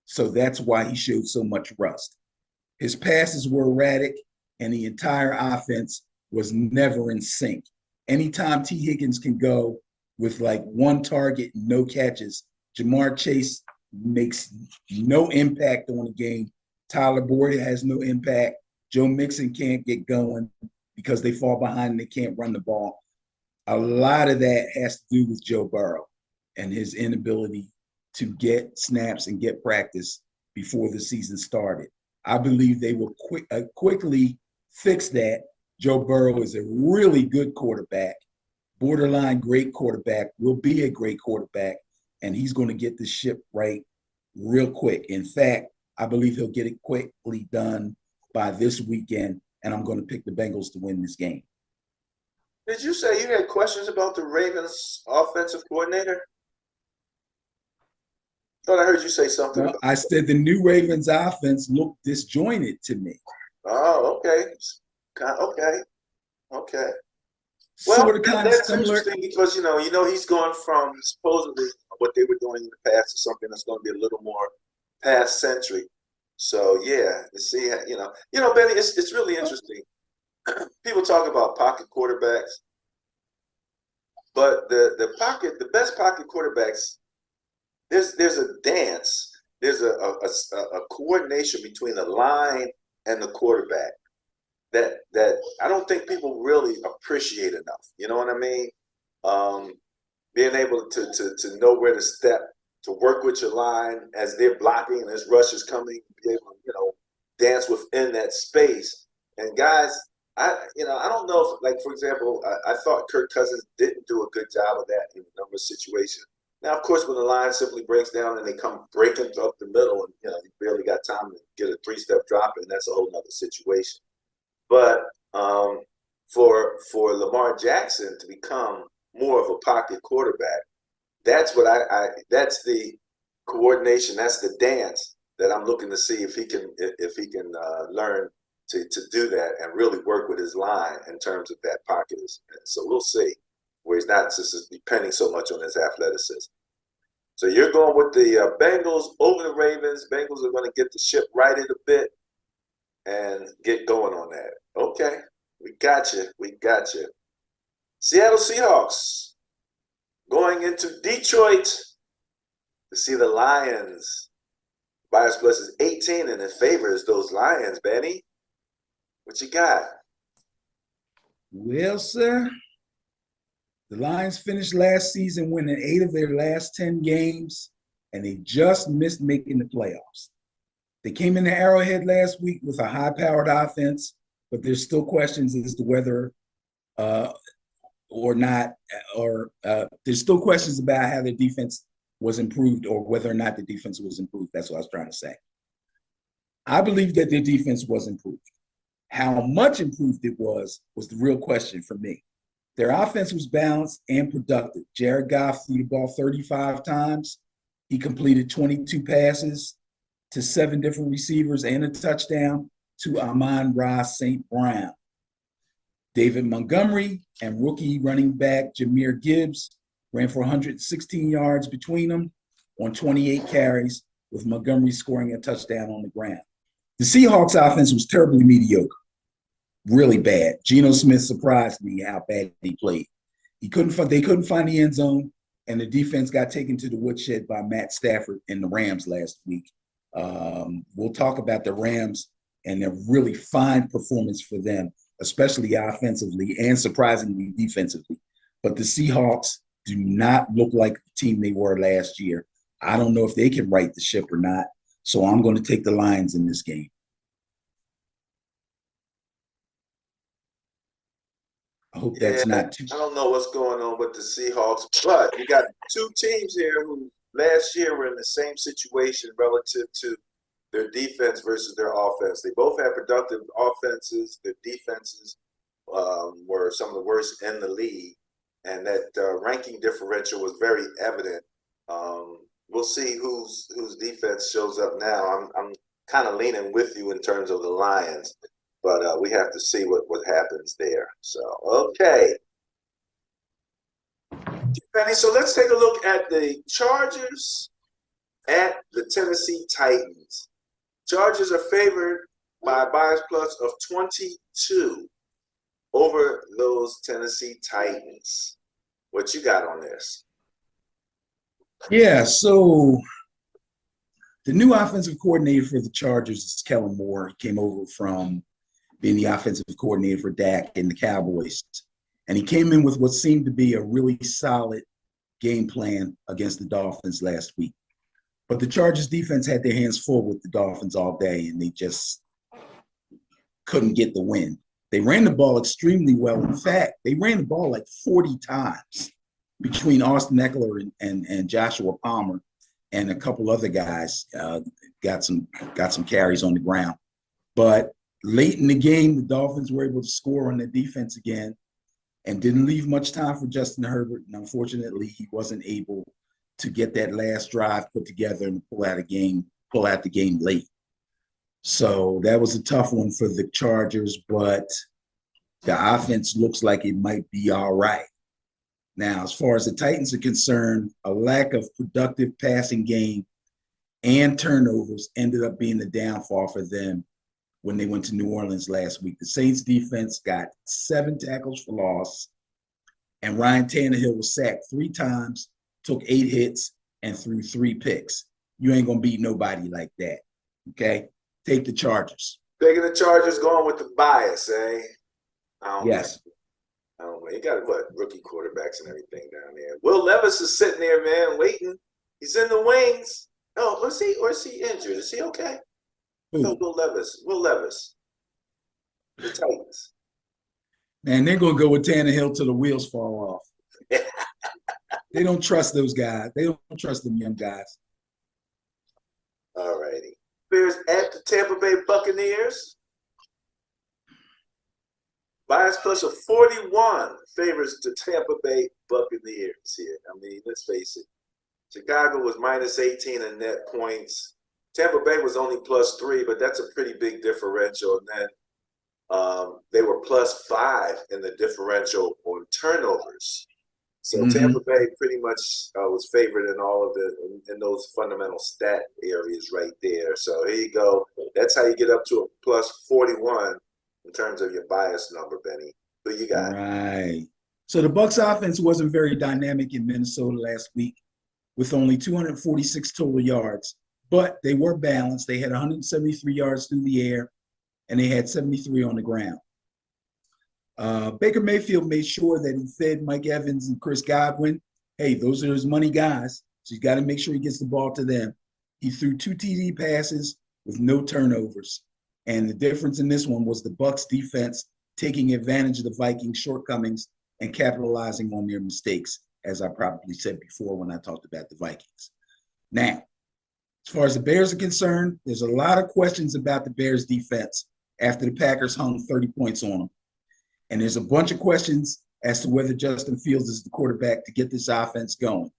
So that's why he showed so much rust. His passes were erratic, and the entire offense was never in sync. Anytime T. Higgins can go with like 1 target and no catches, Jamar Chase makes no impact on the game. Tyler Boyd has no impact. Joe Mixon can't get going because they fall behind and they can't run the ball. A lot of that has to do with Joe Burrow and his inability to get snaps and get practice before the season started. I believe they will quickly fix that. Joe Burrow is a really good quarterback, borderline great quarterback, will be a great quarterback, and he's going to get the ship right real quick. In fact, I believe he'll get it quickly done by this weekend, and I'm going to pick the Bengals to win this game. Did you say you had questions about the Ravens offensive coordinator? Thought I heard you say something. Well, I said the new Ravens offense looked disjointed to me. Oh, okay. Okay. Well, sort of kind of that's similar. interesting because you know he's gone from supposedly what they were doing in the past to something that's going to be a little more past century. So yeah, to see Benny, it's really interesting. People talk about pocket quarterbacks, but the best pocket quarterbacks, there's a dance, there's a coordination between the line and the quarterback that I don't think people really appreciate enough. You know what I mean? Being able to know where to step, to work with your line as they're blocking and as rush is coming, be able to dance within that space. And guys, I don't know if, like, for example, I thought Kirk Cousins didn't do a good job of that in a number of situations. Now, of course, when the line simply breaks down and they come breaking up the middle, and you barely got time to get a 3-step drop in, that's a whole nother situation. But for Lamar Jackson to become more of a pocket quarterback, that's what that's the coordination, that's the dance that I'm looking to see if he can learn to do that and really work with his line in terms of that pocket. So we'll see where he's not just depending so much on his athleticism. So you're going with the Bengals over the Ravens. Bengals are going to get the ship righted a bit and get going on that. Okay, we got you. Seattle Seahawks going into Detroit to see the Lions. Bias plus is 18 and it favors those Lions, Benny. What you got? Well, sir, the Lions finished last season winning 8 of their last 10 games, and they just missed making the playoffs. They came into Arrowhead last week with a high-powered offense, but there's still questions as to whether or not, or there's still questions about how their defense was improved or whether or not the defense was improved. That's what I was trying to say. I believe that their defense was improved. How much improved it was the real question for me. Their offense was balanced and productive. Jared Goff threw the ball 35 times. He completed 22 passes to 7 different receivers and a touchdown to Amon-Ra St. Brown. David Montgomery and rookie running back Jahmyr Gibbs ran for 116 yards between them on 28 carries, with Montgomery scoring a touchdown on the ground. The Seahawks offense was terribly mediocre, really bad. Geno Smith surprised me how bad he played. They couldn't find the end zone, and the defense got taken to the woodshed by Matt Stafford and the Rams last week. We'll talk about the Rams and a really fine performance for them, especially offensively and surprisingly defensively. But the Seahawks do not look like the team they were last year. I don't know if they can right the ship or not, so I'm going to take the Lions in this game. I hope that's not too. I don't know what's going on with the Seahawks, but we got two teams here who last year were in the same situation relative to their defense versus their offense. They both had productive offenses. Their defenses were some of the worst in the league, and that ranking differential was very evident. We'll see whose defense shows up now. I'm kind of leaning with you in terms of the Lions, but we have to see what happens there. So, okay. Penny, so let's take a look at the Chargers at the Tennessee Titans. Chargers are favored by a bias plus of 22 over those Tennessee Titans. What you got on this? Yeah, so the new offensive coordinator for the Chargers is Kellen Moore. He came over from being the offensive coordinator for Dak and the Cowboys. And he came in with what seemed to be a really solid game plan against the Dolphins last week. But the Chargers defense had their hands full with the Dolphins all day, and they just couldn't get the win. They ran the ball extremely well. In fact, they ran the ball like 40 times between Austin Eckler and Joshua Palmer, and a couple other guys got some carries on the ground. But late in the game, the Dolphins were able to score on their defense again and didn't leave much time for Justin Herbert. And unfortunately, he wasn't able to get that last drive put together and pull out the game late. So that was a tough one for the Chargers, but the offense looks like it might be all right. Now, as far as the Titans are concerned, a lack of productive passing game and turnovers ended up being the downfall for them when they went to New Orleans last week. The Saints defense got 7 tackles for loss, and Ryan Tannehill was sacked 3 times, took 8 hits, and threw 3 picks. You ain't going to beat nobody like that, okay? Take the Chargers. Taking the Chargers, going with the bias, eh? Yes. I don't know. You got what? Rookie quarterbacks and everything down there. Will Levis is sitting there, man, waiting. He's in the wings. Oh, or is he injured? Is he okay? No, Will Levis. The Titans. Man, they're going to go with Tannehill till the wheels fall off. They don't trust those guys. They don't trust them young guys. All righty. Bears at the Tampa Bay Buccaneers. Bias plus of 41 favors the Tampa Bay Buccaneers here. I mean, let's face it. Chicago was minus 18 in net points. Tampa Bay was only plus 3, but that's a pretty big differential. And then they were plus 5 in the differential on turnovers. So Tampa Bay pretty much was favored in all of in those fundamental stat areas right there. So here you go. That's how you get up to a plus 41 in terms of your bias number, Benny. Who you got? Right. So the Bucs offense wasn't very dynamic in Minnesota last week with only 246 total yards, but they were balanced. They had 173 yards through the air, and they had 73 on the ground. Baker Mayfield made sure that he fed Mike Evans and Chris Godwin. Hey, those are his money guys, so he's got to make sure he gets the ball to them. He threw 2 TD passes with no turnovers. And the difference in this one was the Bucs defense taking advantage of the Vikings' shortcomings and capitalizing on their mistakes, as I probably said before when I talked about the Vikings. Now, as far as the Bears are concerned, there's a lot of questions about the Bears defense after the Packers hung 30 points on them. And there's a bunch of questions as to whether Justin Fields is the quarterback to get this offense going.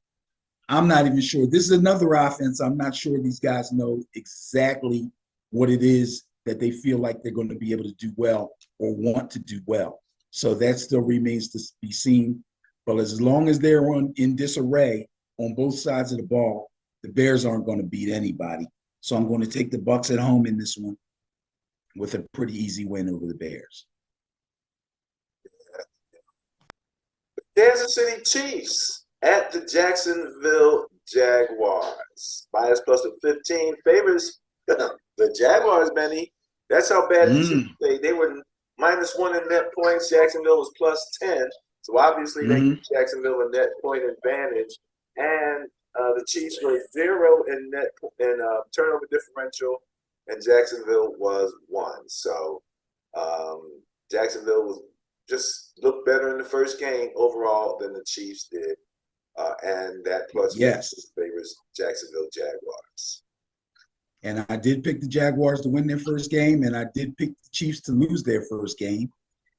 I'm not even sure. This is another offense. I'm not sure these guys know exactly what it is that they feel like they're going to be able to do well or want to do well. So that still remains to be seen. But as long as they're in disarray on both sides of the ball, the Bears aren't going to beat anybody. So I'm going to take the Bucs at home in this one with a pretty easy win over the Bears. Kansas City Chiefs at the Jacksonville Jaguars. Bias plus of 15 favors the Jaguars, Benny. That's how bad the Chiefs they were -1 in net points. Jacksonville was +10. So obviously they give Jacksonville a net point advantage. And the Chiefs were 0 in turnover differential, and Jacksonville was 1. So Jacksonville was just looked better in the first game overall than the Chiefs did. And that plus favors Jacksonville Jaguars. And I did pick the Jaguars to win their first game, and I did pick the Chiefs to lose their first game.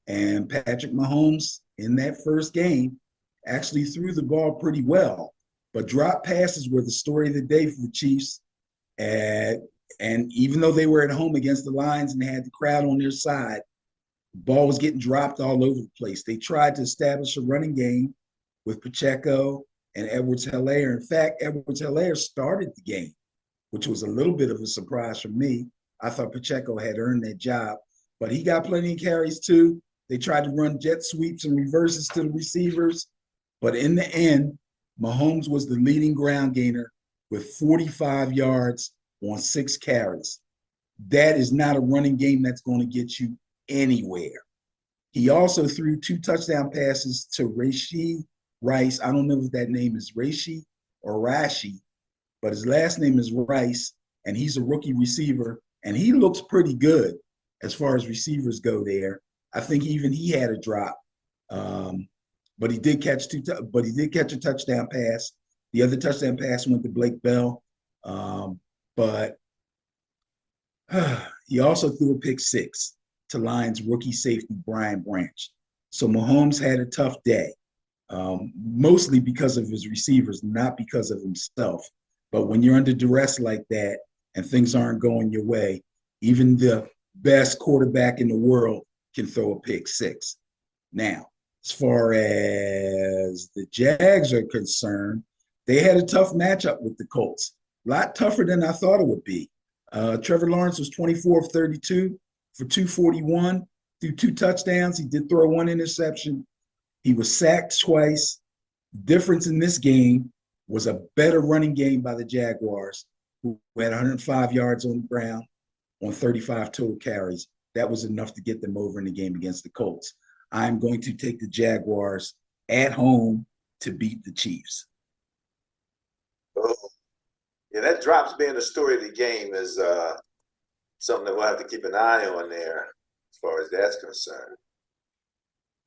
And Patrick Mahomes in that first game actually threw the ball pretty well. But drop passes were the story of the day for the Chiefs. And even though they were at home against the Lions and they had the crowd on their side, the ball was getting dropped all over the place. They tried to establish a running game with Pacheco and Edwards-Helaire. In fact, Edwards-Helaire started the game, which was a little bit of a surprise for me. I thought Pacheco had earned that job, but he got plenty of carries too. They tried to run jet sweeps and reverses to the receivers, but in the end, Mahomes was the leading ground gainer with 45 yards on 6 carries. That is not a running game that's going to get you anywhere. He also threw 2 touchdown passes to Rashee Rice. I don't know if that name is Rashee or Rashi, but his last name is Rice, and he's a rookie receiver, and he looks pretty good as far as receivers go there. I think even he had a drop, but he did catch a touchdown pass. The other touchdown pass went to Blake Bell, but he also threw a pick 6 to Lions rookie safety Brian Branch. So Mahomes had a tough day, mostly because of his receivers, not because of himself. But when you're under duress like that and things aren't going your way, even the best quarterback in the world can throw a pick 6. Now, as far as the Jags are concerned, they had a tough matchup with the Colts. A lot tougher than I thought it would be. Trevor Lawrence was 24 of 32 for 241, threw 2 touchdowns. He did throw 1 interception. He was sacked twice. The difference in this game was a better running game by the Jaguars, who had 105 yards on the ground on 35 total carries. That was enough to get them over in the game against the Colts. I'm going to take the Jaguars at home to beat the Chiefs. Oh, yeah, that drops being the story of the game is something that we'll have to keep an eye on there as far as that's concerned.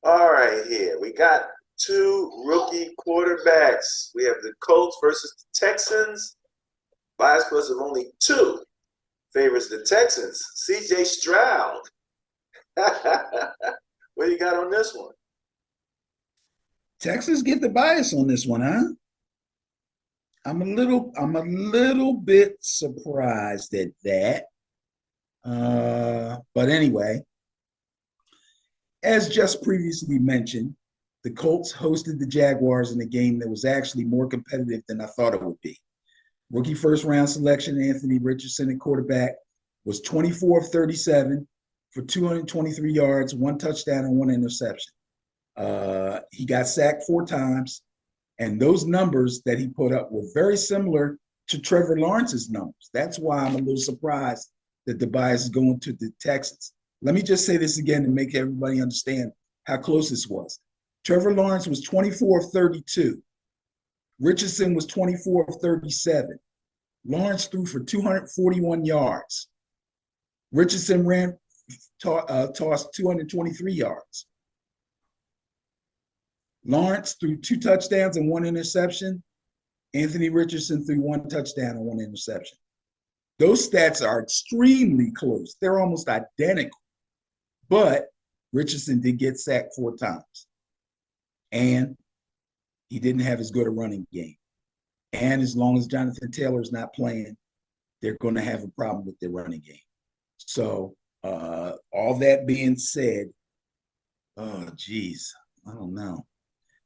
All right, here we got 2 rookie quarterbacks. We have the Colts versus the Texans. Bias plus of only 2 favors the Texans. C.J. Stroud. What do you got on this one? Texans get the bias on this one, huh? I'm a little bit surprised at that. But anyway, as just previously mentioned, the Colts hosted the Jaguars in a game that was actually more competitive than I thought it would be. Rookie first-round selection Anthony Richardson at quarterback was 24 of 37 for 223 yards, 1 touchdown, and 1 interception. He got sacked 4 times, and those numbers that he put up were very similar to Trevor Lawrence's numbers. That's why I'm a little surprised that the bias is going to the Texans. Let me just say this again to make everybody understand how close this was. Trevor Lawrence was 24 of 32. Richardson was 24 of 37. Lawrence threw for 241 yards. Richardson tossed 223 yards. Lawrence threw 2 touchdowns and 1 interception. Anthony Richardson threw 1 touchdown and 1 interception. Those stats are extremely close. They're almost identical. But Richardson did get sacked 4 times. And he didn't have as good a running game. And as long as Jonathan Taylor is not playing, they're going to have a problem with their running game. So all that being said, oh, geez, I don't know.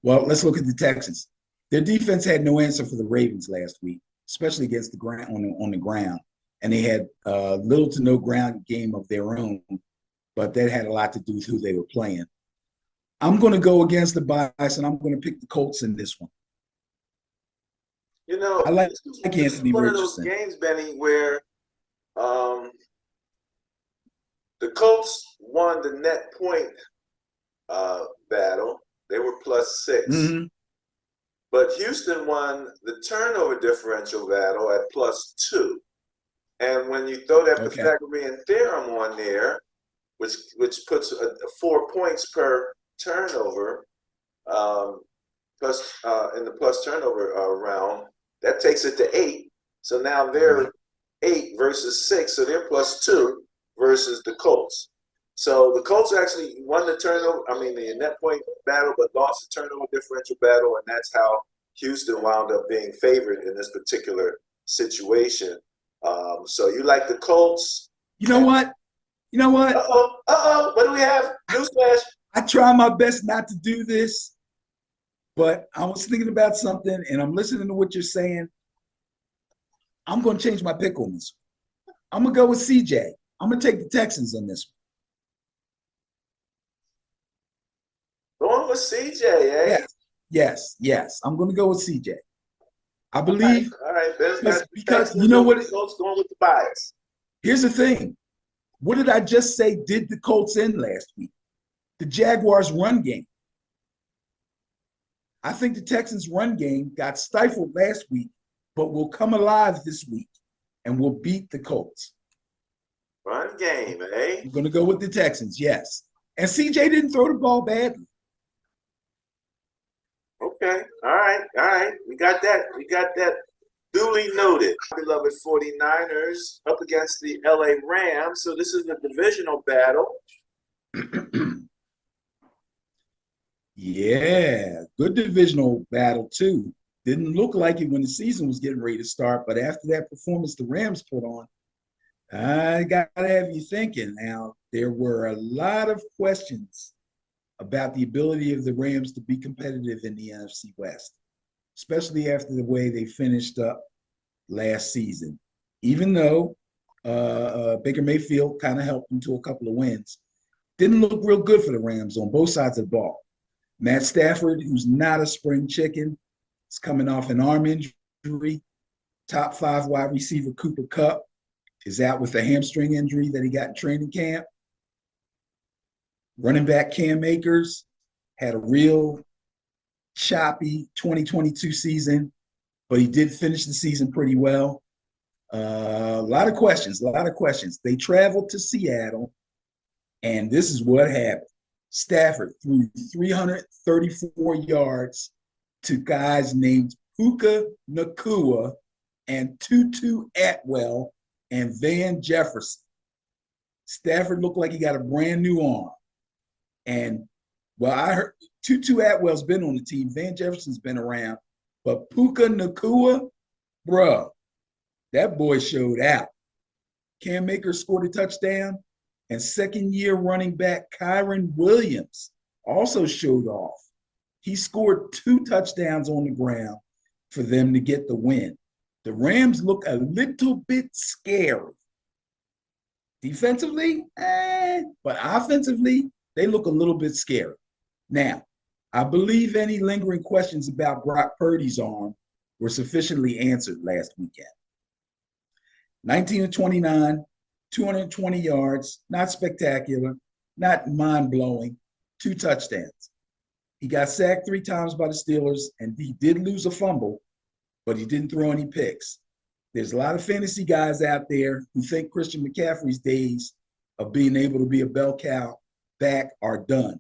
Well, let's look at the Texans. Their defense had no answer for the Ravens last week, especially against the ground on the ground. And they had little to no ground game of their own, but that had a lot to do with who they were playing. I'm going to go against the bias, and I'm going to pick the Colts in this one. You know, I like this is Anthony one Richardson. of those games, Benny, where the Colts won the net point battle. They were +6. Mm-hmm. But Houston won the turnover differential battle at +2. And when you throw that Pythagorean theorem on there, which puts 4 points per turnover, plus in the plus turnover round, that takes it to 8. So now they're 8 versus 6, so they're +2 versus the Colts. So the Colts actually won the net point battle, but lost the turnover differential battle, and that's how Houston wound up being favored in this particular situation. So you like the Colts? You know what? What do we have? Newsflash. I try my best not to do this, but I was thinking about something, and I'm listening to what you're saying. I'm going to change my pick on this one. I'm going to go with CJ. I'm going to take the Texans on this one. Going with CJ, eh? Yes. I'm going to go with CJ. I believe. All right. Because you know what? Colts going with the bias. Here's the thing. What did I just say did the Colts in last week? The Jaguars' run game. I think the Texans' run game got stifled last week, but will come alive this week and will beat the Colts. Run game, eh? I'm going to go with the Texans, yes. And CJ didn't throw the ball badly. Okay. All right. We got that duly noted. Beloved 49ers up against the LA Rams. So this is a divisional battle. Yeah, good divisional battle too. Didn't look like it when the season was getting ready to start, but after that performance the Rams put on, I got to have you thinking. Now, there were a lot of questions about the ability of the Rams to be competitive in the NFC West, especially after the way they finished up last season. Even though Baker Mayfield kind of helped them to a couple of wins, didn't look real good for the Rams on both sides of the ball. Matt Stafford, who's not a spring chicken, is coming off an arm injury. Top 5 wide receiver Cooper Kupp is out with a hamstring injury that he got in training camp. Running back Cam Akers had a real choppy 2022 season, but he did finish the season pretty well. A lot of questions. They traveled to Seattle, and this is what happened. Stafford threw 334 yards to guys named Puka Nacua and Tutu Atwell and Van Jefferson. Stafford looked like he got a brand new arm. And I heard Tutu Atwell's been on the team. Van Jefferson's been around. But Puka Nacua, bro, that boy showed out. Cam Akers scored a touchdown. And second-year running back Kyron Williams also showed off. He scored 2 touchdowns on the ground for them to get the win. The Rams look a little bit scary. Defensively, but offensively, they look a little bit scary. Now, I believe any lingering questions about Brock Purdy's arm were sufficiently answered last weekend. 19-29, 220 yards, not spectacular, not mind-blowing, 2 touchdowns. He got sacked 3 times by the Steelers, and he did lose a fumble, but he didn't throw any picks. There's a lot of fantasy guys out there who think Christian McCaffrey's days of being able to be a bell cow back are done.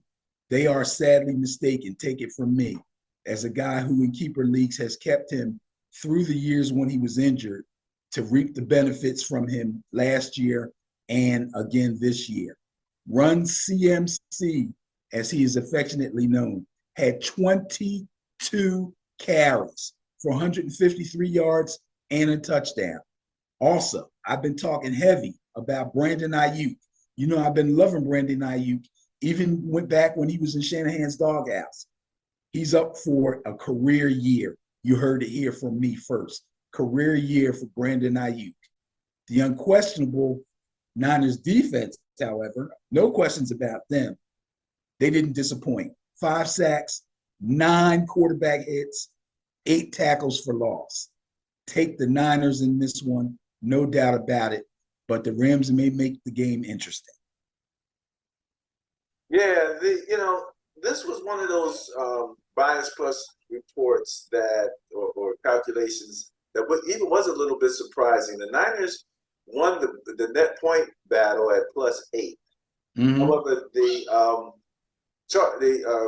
They are sadly mistaken. Take it from me. As a guy who in keeper leagues has kept him through the years when he was injured to reap the benefits from him last year and again this year. Run CMC, as he is affectionately known, had 22 carries for 153 yards and a touchdown. Also, I've been talking heavy about Brandon Ayuk. You know, I've been loving Brandon Ayuk, even went back when he was in Shanahan's doghouse. He's up for a career year. You heard it here from me first. Career year for Brandon Ayuk. The unquestionable Niners defense, however, no questions about them. They didn't disappoint. 5 sacks, 9 quarterback hits, 8 tackles for loss. Take the Niners in this one, no doubt about it, but the Rams may make the game interesting. Yeah, this was one of those bias plus reports that or calculations that even was a little bit surprising. The Niners won the net point battle at +8. Mm-hmm. However, the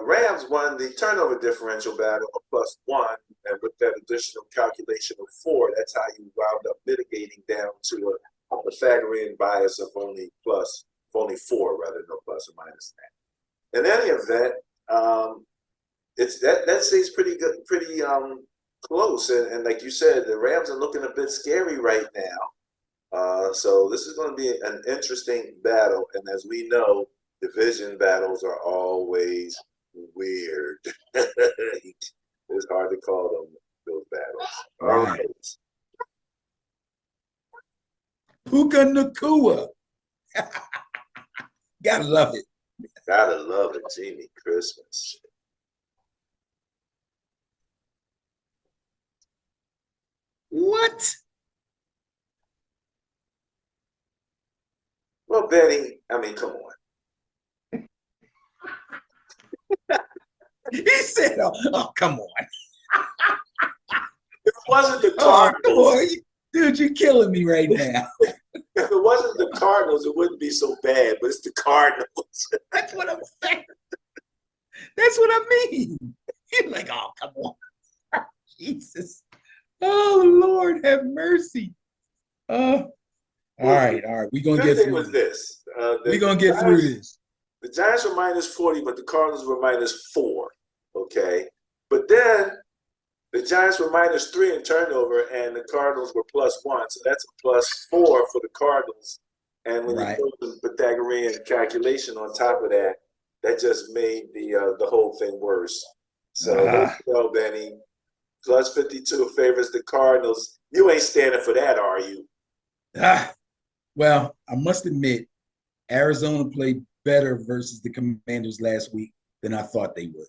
Rams won the turnover differential battle of +1, and with that additional calculation of 4, that's how you wound up mitigating down to a Pythagorean bias of only 4 rather than plus or minus that. In any event, it's that stays pretty good, pretty close, and like you said, the Rams are looking a bit scary right now. So this is going to be an interesting battle, and as we know, division battles are always weird. It's hard to call them those battles. Right. All right. Puka Nakua. Gotta love it. Gotta love it, Jamie Christmas. What? Well, Benny, I mean, come on. He said, oh come on. If it wasn't the Oh, Cardinals, boy. Dude, you're killing me right now. if it wasn't the Cardinals, it wouldn't be so bad, but it's the Cardinals. That's what I'm saying. That's what I mean. You're like, oh, come on. Jesus. Oh, Lord, have mercy. All right. We're going to get through this. We're going to get through this. The Giants were -40, but the Cardinals were -4. Okay. But then the Giants were -3 in turnover, and the Cardinals were +1. So that's a +4 for the Cardinals. And when you put the Pythagorean calculation on top of that, that just made the whole thing worse. So there you go, Benny. +52 favors the Cardinals. You ain't standing for that, are you? Well, I must admit, Arizona played better versus the Commanders last week than I thought they would.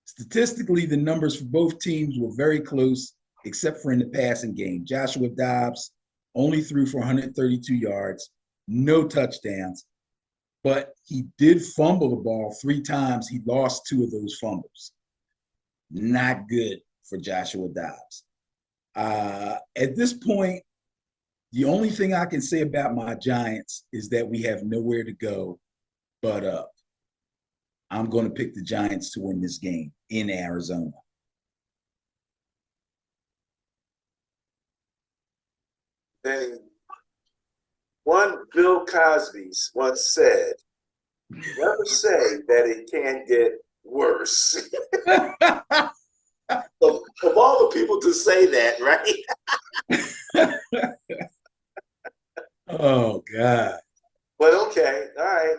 Statistically, the numbers for both teams were very close, except for in the passing game. Joshua Dobbs only threw for 132 yards, no touchdowns, but he did fumble the ball 3 times. He lost 2 of those fumbles. Not good for Joshua Dobbs. At this point, the only thing I can say about my Giants is that we have nowhere to go but up. I'm going to pick the Giants to win this game in Arizona. Then one Bill Cosby once said, never say that it can't get worse. Of all the people to say that, right? Oh, God. But okay, all right,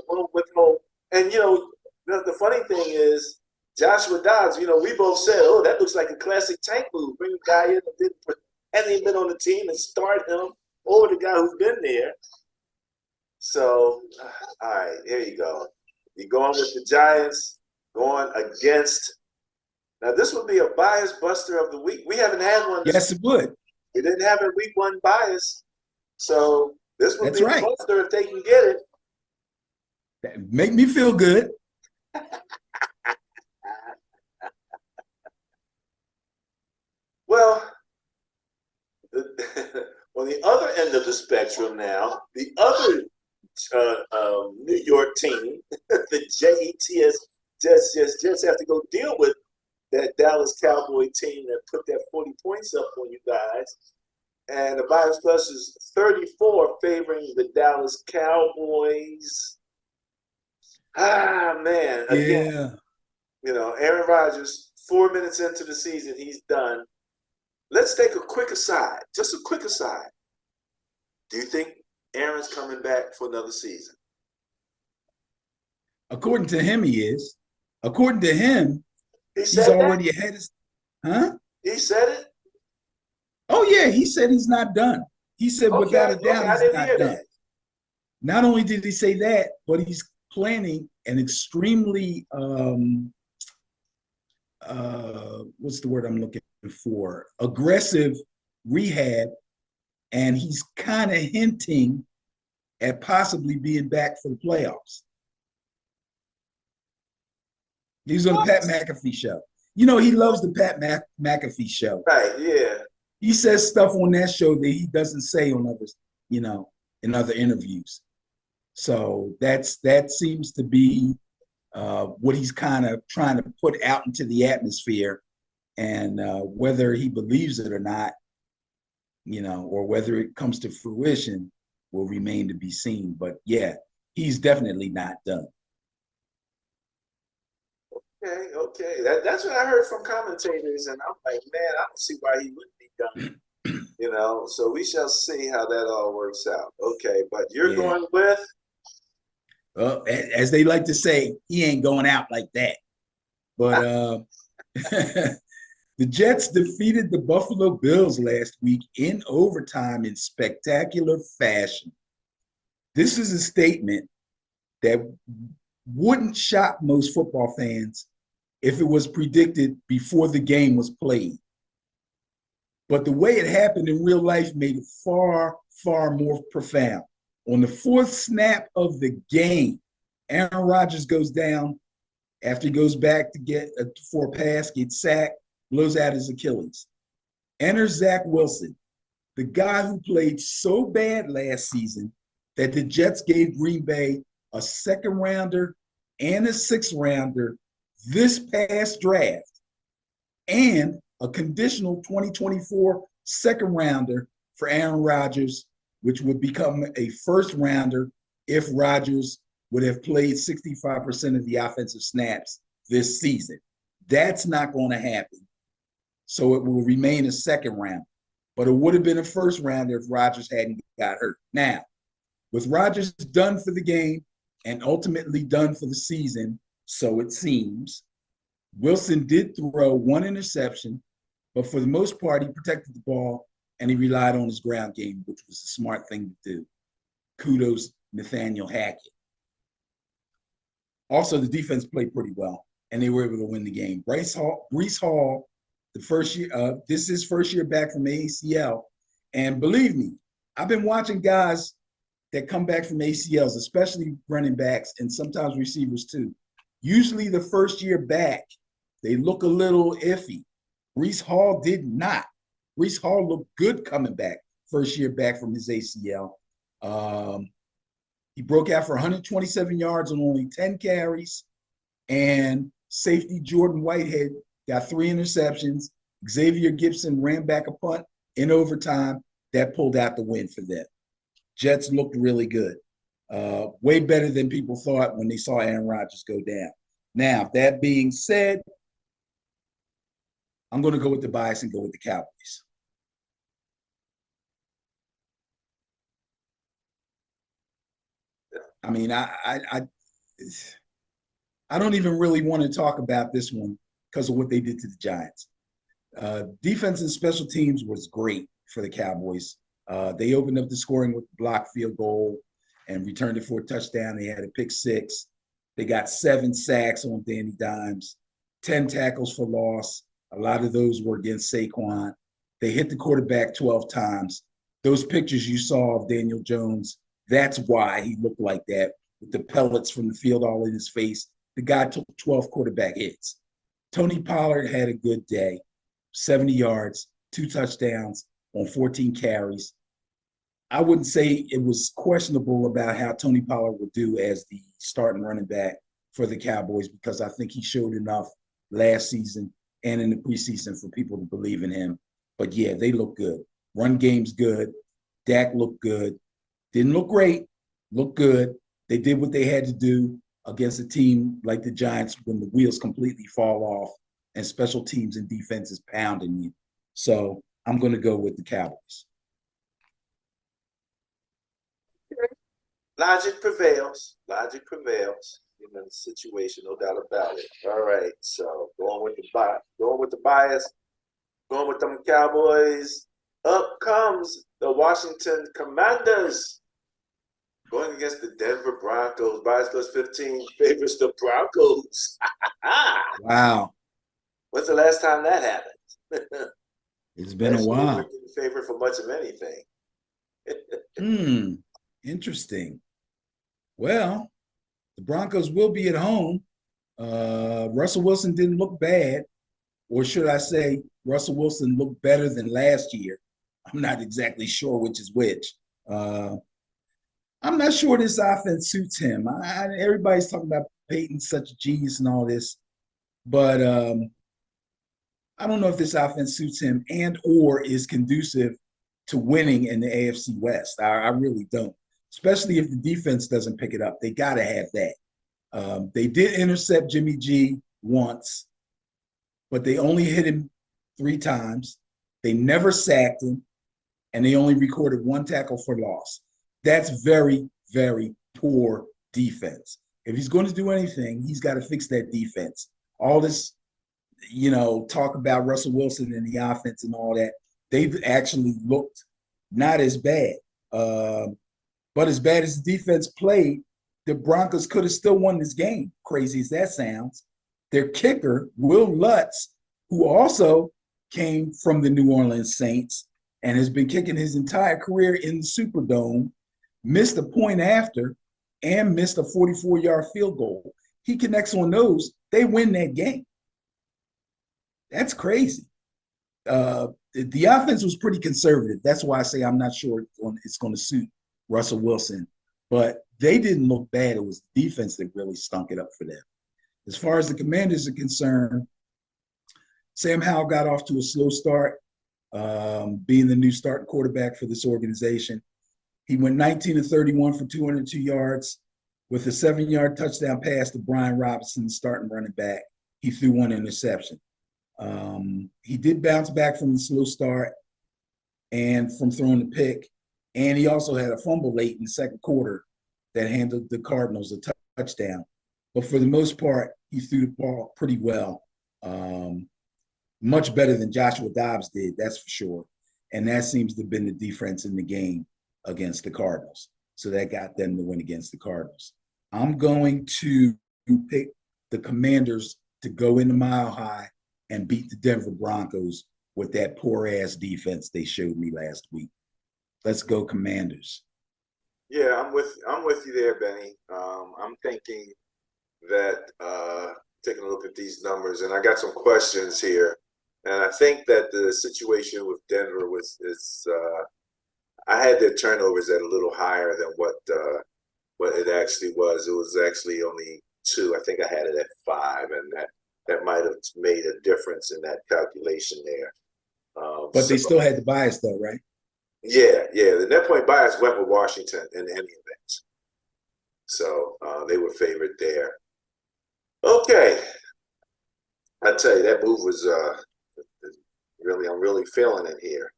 we'll withhold. And, the funny thing is, Joshua Dobbs, we both said, oh, that looks like a classic tank move. Bring a guy in that hasn't even been on the team and start him over the guy who's been there. So, all right, here you go. You're going with the Giants, going against. Now, this would be a bias buster of the week. We haven't had one. Yes, it would. We didn't have a week 1 bias. So, this would be a buster if they can get it. Make me feel good. Well, on the other end of the spectrum now, the other New York team, the Jets have to go deal with that Dallas Cowboy team that put that 40 points up on you guys. And the bias plus is 34 favoring the Dallas Cowboys. Ah, man. Again, Yeah. Aaron Rodgers, 4 minutes into the season, he's done. Let's take a quick aside, just a quick aside. Do you think Aaron's coming back for another season? According to him, he is. According to him, He he's said that? already ahead of, huh? He said it? Oh, yeah, he said he's not done. He said without a Okay, doubt I he's didn't not hear done. that. Not only did he say that, but he's planning an extremely what's the word I'm looking for? Aggressive rehab, and he's kind of hinting at possibly being back for the playoffs. He was on the Pat McAfee show. You know, he loves the Pat McAfee show. Right, yeah. He says stuff on that show that he doesn't say on others, in other interviews. So that seems to be what he's kind of trying to put out into the atmosphere, and whether he believes it or not, or whether it comes to fruition will remain to be seen. But yeah, he's definitely not done. Okay. That's what I heard from commentators, and I'm like, man, I don't see why he wouldn't be done. So we shall see how that all works out. Okay, but you're going with? Well, as they like to say, he ain't going out like that. But the Jets defeated the Buffalo Bills last week in overtime in spectacular fashion. This is a statement that wouldn't shock most football fans if it was predicted before the game was played. But the way it happened in real life made it far, far more profound. On the fourth snap of the game, Aaron Rodgers goes down after he goes back to get for a pass, gets sacked, blows out his Achilles. Enters Zach Wilson, the guy who played so bad last season that the Jets gave Green Bay a second rounder and a sixth rounder this past draft, and a conditional 2024 second rounder for Aaron Rodgers, which would become a first rounder if Rodgers would have played 65% of the offensive snaps this season. That's not going to happen. So it will remain a second round. But it would have been a first rounder if Rodgers hadn't got hurt. Now, with Rodgers done for the game and ultimately done for the season, so it seems, Wilson did throw one interception, but for the most part, he protected the ball and he relied on his ground game, which was a smart thing to do. Kudos, Nathaniel Hackett. Also, the defense played pretty well, and they were able to win the game. Breece Hall, the first year, this is his first year back from ACL, and believe me, I've been watching guys that come back from ACLs, especially running backs and sometimes receivers too. Usually, the first year back, they look a little iffy. Breece Hall did not. Breece Hall looked good coming back, first year back from his ACL. He broke out for 127 yards on only 10 carries, and safety Jordan Whitehead got 3 interceptions. Xavier Gibson ran back a punt in overtime that pulled out the win for them. Jets looked really good, way better than people thought when they saw Aaron Rodgers go down. Now, that being said, I'm going to go with the bias and go with the Cowboys. I mean, I don't even really want to talk about this one because of what they did to the Giants. Defense and special teams was great for the Cowboys. They opened up the scoring with the blocked field goal and returned it for a touchdown. They had a pick six. They got 7 sacks on Danny Dimes, 10 tackles for loss. A lot of those were against Saquon. They hit the quarterback 12 times. Those pictures you saw of Daniel Jones, that's why he looked like that, with the pellets from the field all in his face. The guy took 12 quarterback hits. Tony Pollard had a good day, 70 yards, 2 touchdowns on 14 carries. I wouldn't say it was questionable about how Tony Pollard would do as the starting running back for the Cowboys, because I think he showed enough last season and in the preseason for people to believe in him. But yeah, they look good. Run game's good. Dak looked good. Didn't look great, looked good. They did what they had to do against a team like the Giants when the wheels completely fall off and special teams and defense is pounding you. So I'm going to go with the Cowboys. Logic prevails. Logic prevails in the situation, no doubt about it. All right, so going with the bias, going with them Cowboys. Up comes the Washington Commanders going against the Denver Broncos. Bias plus 15 favors the Broncos. Wow. When's the last time that happened? It's been a while. Favor for much of anything. Interesting. Well, the Broncos will be at home. Russell Wilson didn't look bad, or should I say, Russell Wilson looked better than last year. I'm not exactly sure which is which. I'm not sure this offense suits him. Everybody's talking about Peyton's such a genius and all this, but I don't know if this offense suits him and or is conducive to winning in the AFC West. I really don't, especially if the defense doesn't pick it up. They got to have that. They did intercept Jimmy G once, but they only hit him 3 times. They never sacked him, and they only recorded 1 tackle for loss. That's very, very poor defense. If he's going to do anything, he's got to fix that defense. All this, talk about Russell Wilson and the offense and all that, they've actually looked not as bad. But as bad as the defense played, the Broncos could have still won this game, crazy as that sounds. Their kicker, Will Lutz, who also came from the New Orleans Saints and has been kicking his entire career in the Superdome, missed a point after and missed a 44-yard field goal. He connects on those, they win that game. That's crazy. The offense was pretty conservative. That's why I say I'm not sure it's going to suit Russell Wilson. But they didn't look bad. It was the defense that really stunk it up for them. As far as the Commanders are concerned, Sam Howell got off to a slow start, being the new starting quarterback for this organization. He went 19 of 31 for 202 yards with a 7-yard touchdown pass to Brian Robinson, starting running back. He threw 1 interception. He did bounce back from the slow start and from throwing the pick. And he also had a fumble late in the second quarter that handled the Cardinals a touchdown. But for the most part, he threw the ball pretty well. Much better than Joshua Dobbs did, that's for sure. And that seems to have been the difference in the game against the Cardinals. So that got them to win against the Cardinals. I'm going to pick the Commanders to go into Mile High and beat the Denver Broncos with that poor-ass defense they showed me last week. Let's go Commanders. Yeah, I'm with you there, Benny. I'm thinking that taking a look at these numbers, and I got some questions here. And I think that the situation with Denver is I had their turnovers at a little higher than what it actually was. It was actually only 2. I think I had it at 5, and that might have made a difference in that calculation there. But they still had the bias, though, right? Yeah. The net point bias went with Washington in any event. So they were favored there. Okay. I tell you, that move was I'm really feeling it here.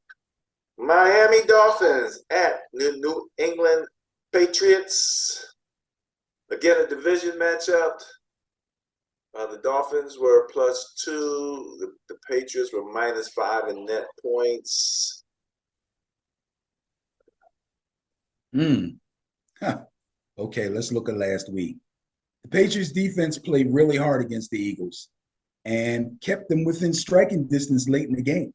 Miami Dolphins at New England Patriots. Again, a division matchup. The Dolphins were +2. The Patriots were -5 in net points. Okay, let's look at last week. The Patriots defense played really hard against the Eagles and kept them within striking distance late in the game.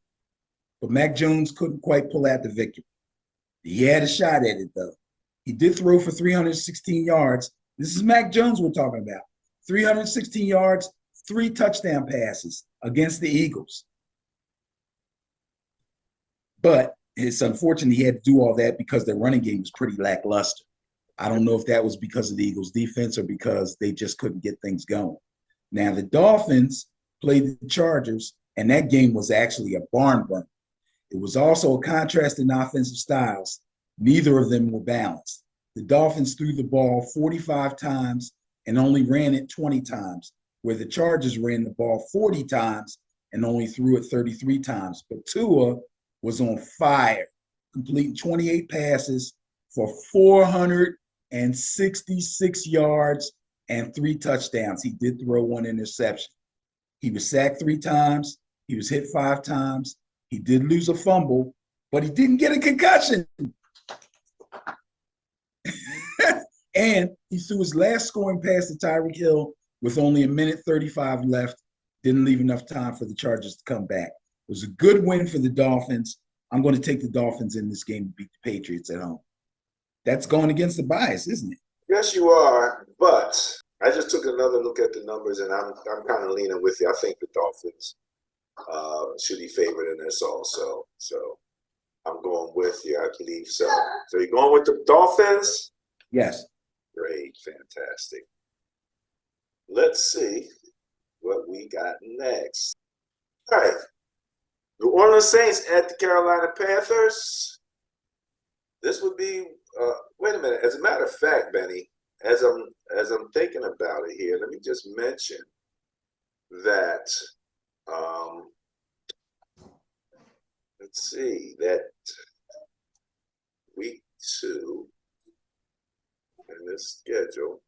But Mac Jones couldn't quite pull out the victory. He had a shot at it, though. He did throw for 316 yards. This is Mac Jones we're talking about. 316 yards, 3 touchdown passes against the Eagles. But It's unfortunate he had to do all that because their running game was pretty lackluster. I don't know if that was because of the Eagles' defense or because they just couldn't get things going. Now, the Dolphins played the Chargers, and that game was actually a barn burner. It was also a contrast in offensive styles. Neither of them were balanced. The Dolphins threw the ball 45 times and only ran it 20 times, where the Chargers ran the ball 40 times and only threw it 33 times. But Tua was on fire, completing 28 passes for 466 yards and 3 touchdowns. He did throw 1 interception. He was sacked 3 times. He was hit 5 times. He did lose a fumble, but he didn't get a concussion. And he threw his last scoring pass to Tyreek Hill with only 1:35 left. Didn't leave enough time for the Chargers to come back. It was a good win for the Dolphins. I'm going to take the Dolphins in this game to beat the Patriots at home. That's going against the bias, isn't it? Yes, you are. But I just took another look at the numbers, and I'm kind of leaning with you. I think the Dolphins should be favored in this also. So I'm going with you. I believe so. So you're going with the Dolphins? Yes. Great. Fantastic. Let's see what we got next. All right. New Orleans Saints at the Carolina Panthers. This would be wait a minute. As a matter of fact, Benny, as I'm thinking about it here, let me just mention that let's see, that week 2 in this schedule.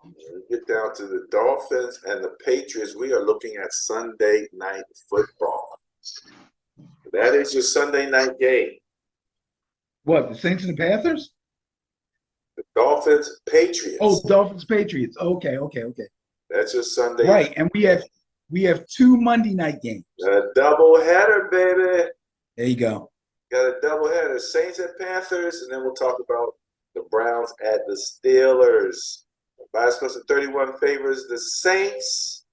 When we get down to the Dolphins and the Patriots, we are looking at Sunday night football. That is your Sunday night game. What, the Saints and the Panthers? The Dolphins, Patriots. Oh, Dolphins, Patriots. Okay. That's your Sunday right, night and game. we have 2 Monday night games. A double header, baby. There you go. Got a double header. Saints at Panthers, and then we'll talk about the Browns at the Steelers. Bias plus 31 favors the Saints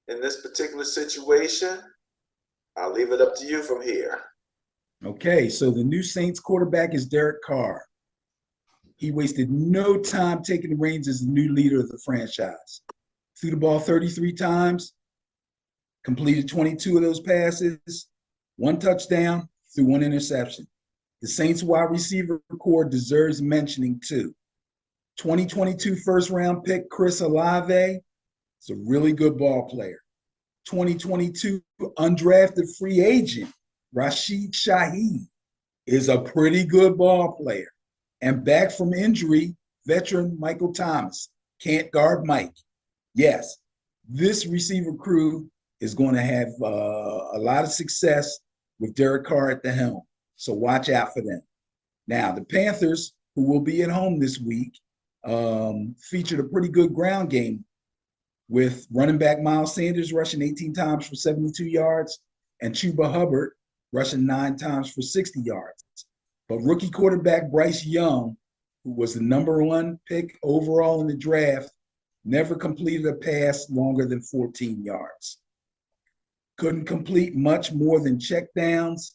in this particular situation. I'll leave it up to you from here. Okay, so the new Saints quarterback is Derek Carr. He wasted no time taking the reins as the new leader of the franchise. Threw the ball 33 times, completed 22 of those passes, 1 touchdown, threw 1 interception. The Saints wide receiver core deserves mentioning too. 2022 first-round pick Chris Olave is a really good ball player. 2022 undrafted free agent Rashid Shaheed is a pretty good ball player. And back from injury, veteran Michael Thomas can't guard Mike. Yes, this receiver crew is going to have a lot of success with Derek Carr at the helm. So watch out for them. Now, the Panthers, who will be at home this week, featured a pretty good ground game with running back Miles Sanders rushing 18 times for 72 yards and Chuba Hubbard rushing 9 times for 60 yards. But rookie quarterback Bryce Young, who was the #1 pick overall in the draft, never completed a pass longer than 14 yards. Couldn't complete much more than checkdowns,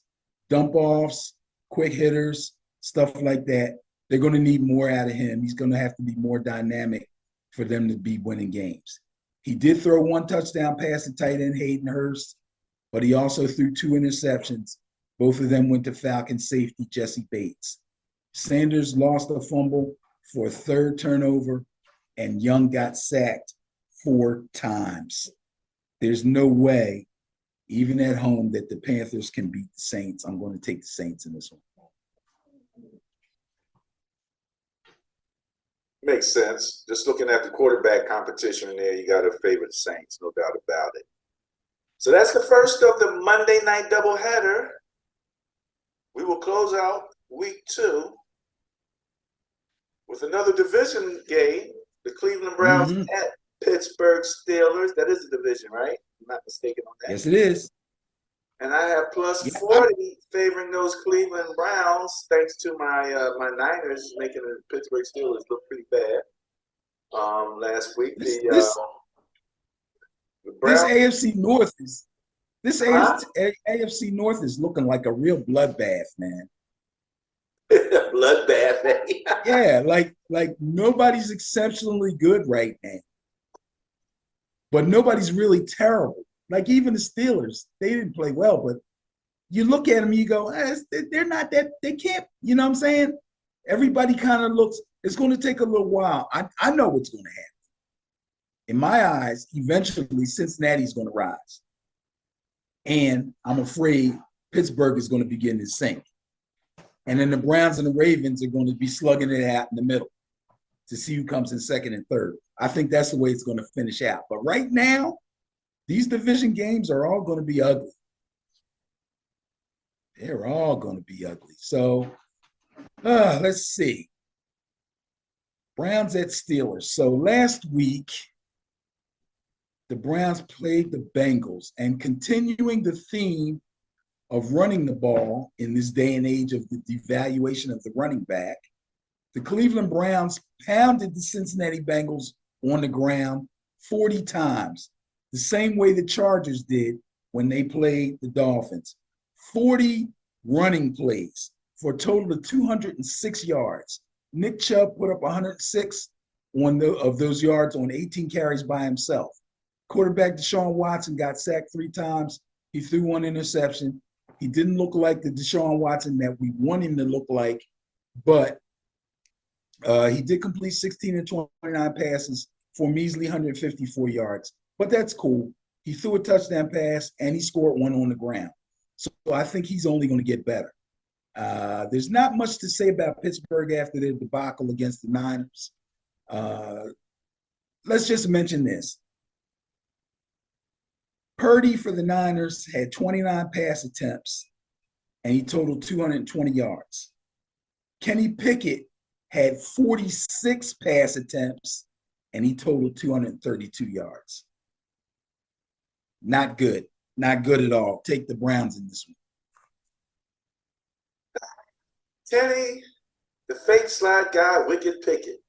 dump offs, quick hitters, stuff like that. They're going to need more out of him. He's going to have to be more dynamic for them to be winning games. He did throw 1 touchdown pass to tight end Hayden Hurst, but he also threw 2 interceptions. Both of them went to Falcons safety Jesse Bates. Sanders lost a fumble for a 3rd turnover, and Young got sacked 4 times. There's no way, even at home, that the Panthers can beat the Saints. I'm going to take the Saints in this one. Makes sense. Just looking at the quarterback competition in there, you got to favor the Saints, no doubt about it. So that's the first of the Monday night doubleheader. We will close out week 2 with another division game, the Cleveland Browns at Pittsburgh Steelers. That is a division, right? I'm not mistaken on that. Yes, it is. And I have plus 40 favoring those Cleveland Browns, thanks to my Niners making the Pittsburgh Steelers look pretty bad last week. This AFC North This Huh? AFC North is looking like a real bloodbath, man. Bloodbath. Yeah, like nobody's exceptionally good right now, but nobody's really terrible. Like even the Steelers, they didn't play well, but you look at them, you go, they're not that, they can't, you know what I'm saying? Everybody kind of looks, it's going to take a little while. I know what's going to happen. In my eyes, eventually Cincinnati's going to rise. And I'm afraid Pittsburgh is going to begin to sink. And then the Browns and the Ravens are going to be slugging it out in the middle to see who comes in second and third. I think that's the way it's going to finish out. But right now, these division games are all going to be ugly. They're all going to be ugly. So let's see. Browns at Steelers. So last week, the Browns played the Bengals, and continuing the theme of running the ball in this day and age of the devaluation of the running back, the Cleveland Browns pounded the Cincinnati Bengals on the ground 40 times, the same way the Chargers did when they played the Dolphins. 40 running plays for a total of 206 yards. Nick Chubb put up 106 of those yards on 18 carries by himself. Quarterback Deshaun Watson got sacked 3 times. He threw 1 interception. He didn't look like the Deshaun Watson that we want him to look like, but he did complete 16 and 29 passes for measly 154 yards. But that's cool. He threw a touchdown pass, and he scored 1 on the ground. So I think he's only going to get better. There's not much to say about Pittsburgh after their debacle against the Niners. Let's just mention this. Purdy for the Niners had 29 pass attempts, and he totaled 220 yards. Kenny Pickett had 46 pass attempts, and he totaled 232 yards. Not good. Not good at all. Take the Browns in this one. Kenny, the fake slide guy, Wicked Pickett.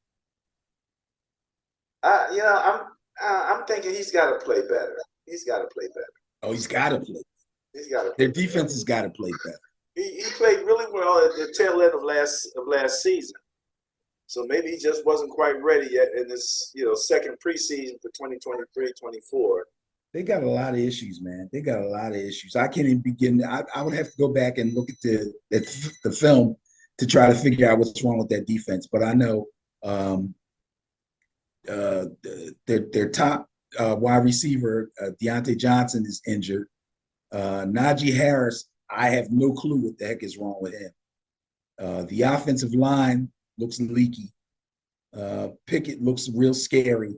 I'm thinking he's got to play better. He's got to play better. Oh, he's got to play. He's got to. Their defense has got to play better. He played really well at the tail end of last season. So maybe he just wasn't quite ready yet in this, second preseason for 2023-24. They got a lot of issues, man. They got a lot of issues. I can't even begin. I would have to go back and look at the film to try to figure out what's wrong with that defense. But I know their top wide receiver, Deontay Johnson, is injured. Najee Harris, I have no clue what the heck is wrong with him. The offensive line looks leaky. Pickett looks real scary.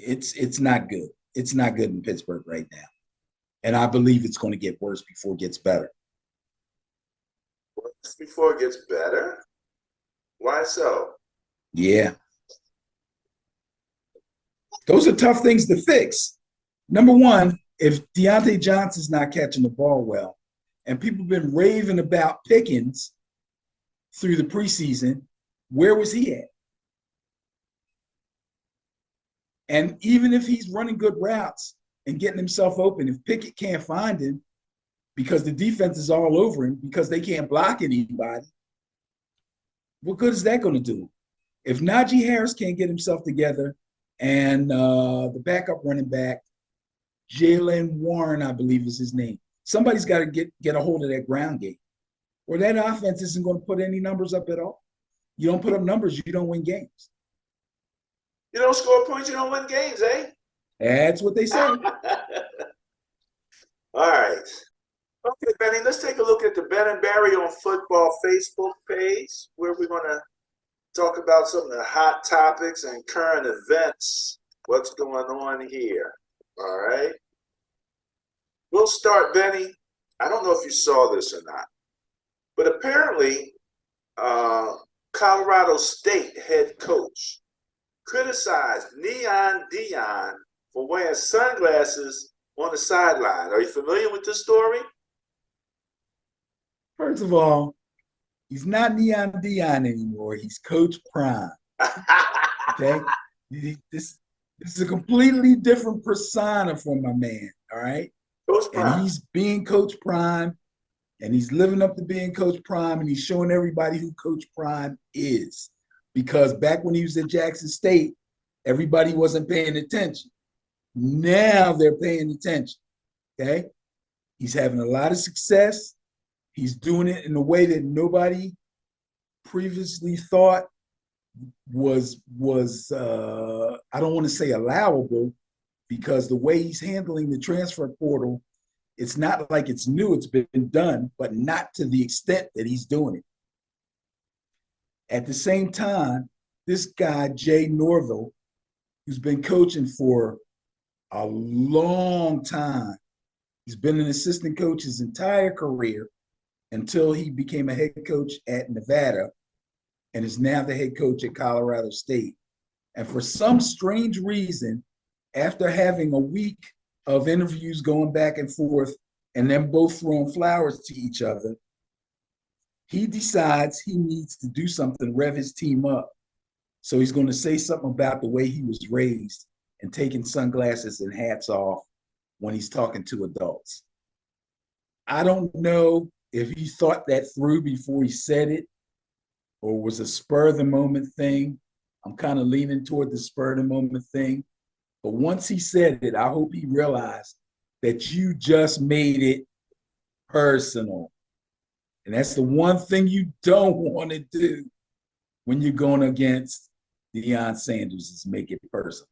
It's not good. It's not good in Pittsburgh right now. And I believe it's going to get worse before it gets better. Worse before it gets better? Why so? Yeah. Those are tough things to fix. Number one, if Deontay Johnson's not catching the ball well, and people have been raving about Pickens through the preseason, where was he at? And even if he's running good routes and getting himself open, if Pickett can't find him because the defense is all over him because they can't block anybody, what good is that going to do? If Najee Harris can't get himself together and the backup running back, Jalen Warren, I believe is his name, somebody's got to get a hold of that ground game, or that offense isn't going to put any numbers up at all. You don't put up numbers, you don't win games. You don't score points, you don't win games, eh? That's what they say. All right. Okay, Benny, let's take a look at the Ben and Barry on Football Facebook page, where we're going to talk about some of the hot topics and current events. What's going on here? All right. We'll start, Benny. I don't know if you saw this or not, but apparently Colorado State head coach criticized Neon Dion for wearing sunglasses on the sideline. Are you familiar with this story? First of all, he's not Neon Dion anymore. He's Coach Prime. Okay, this This is a completely different persona for my man. All right. Coach And Prime. he's being Coach Prime, and he's living up to being Coach Prime, and he's showing everybody who Coach Prime is. Because back when he was at Jackson State, everybody wasn't paying attention. Now they're paying attention. Okay. He's having a lot of success. He's doing it in a way that nobody previously thought was I don't want to say allowable, because the way he's handling the transfer portal, it's not like it's new, it's been done, but not to the extent that he's doing it. At the same time, this guy, Jay Norville, who's been coaching for a long time, he's been an assistant coach his entire career until he became a head coach at Nevada, and is now the head coach at Colorado State. And for some strange reason, after having a week of interviews going back and forth and them both throwing flowers to each other, he decides he needs to do something, rev his team up. So he's going to say something about the way he was raised and taking sunglasses and hats off when he's talking to adults. I don't know if he thought that through before he said it, or was a spur of the moment thing. I'm kind of leaning toward the spur of the moment thing. But once he said it, I hope he realized that you just made it personal. And that's the one thing you don't want to do when you're going against Deion Sanders, is make it personal.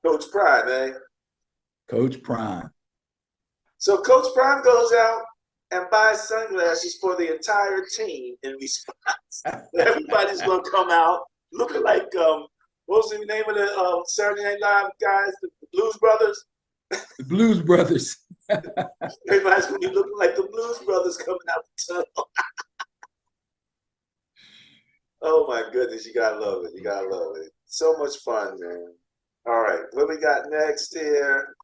Coach Prime, eh? Coach Prime. So Coach Prime goes out and buys sunglasses for the entire team in response. Everybody's going to come out looking like, what was the name of the Saturday Night Live guys, the Blues Brothers? The Blues Brothers. Everybody's going to be looking like the Blues Brothers coming out the tunnel. Oh my goodness, you gotta love it. You gotta love it. So much fun, man. All right, what we got next here?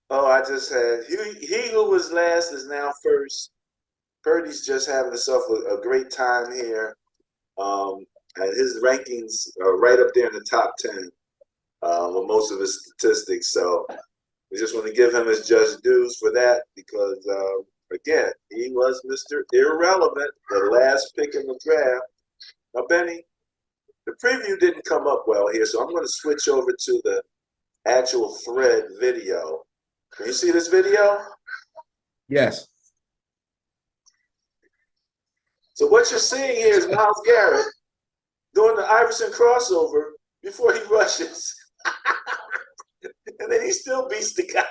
Oh, I just had he who was last is now first. Purdy's just having himself a great time here. And his rankings are right up there in the top 10 with most of his statistics. So we just want to give him his just dues for that, because again, he was Mr. Irrelevant, the last pick in the draft. Now, Benny, the preview didn't come up well here, so I'm going to switch over to the actual thread video. Can you see this video? Yes. So what you're seeing here is Myles Garrett doing the Iverson crossover before he rushes. And then he still beats the guy.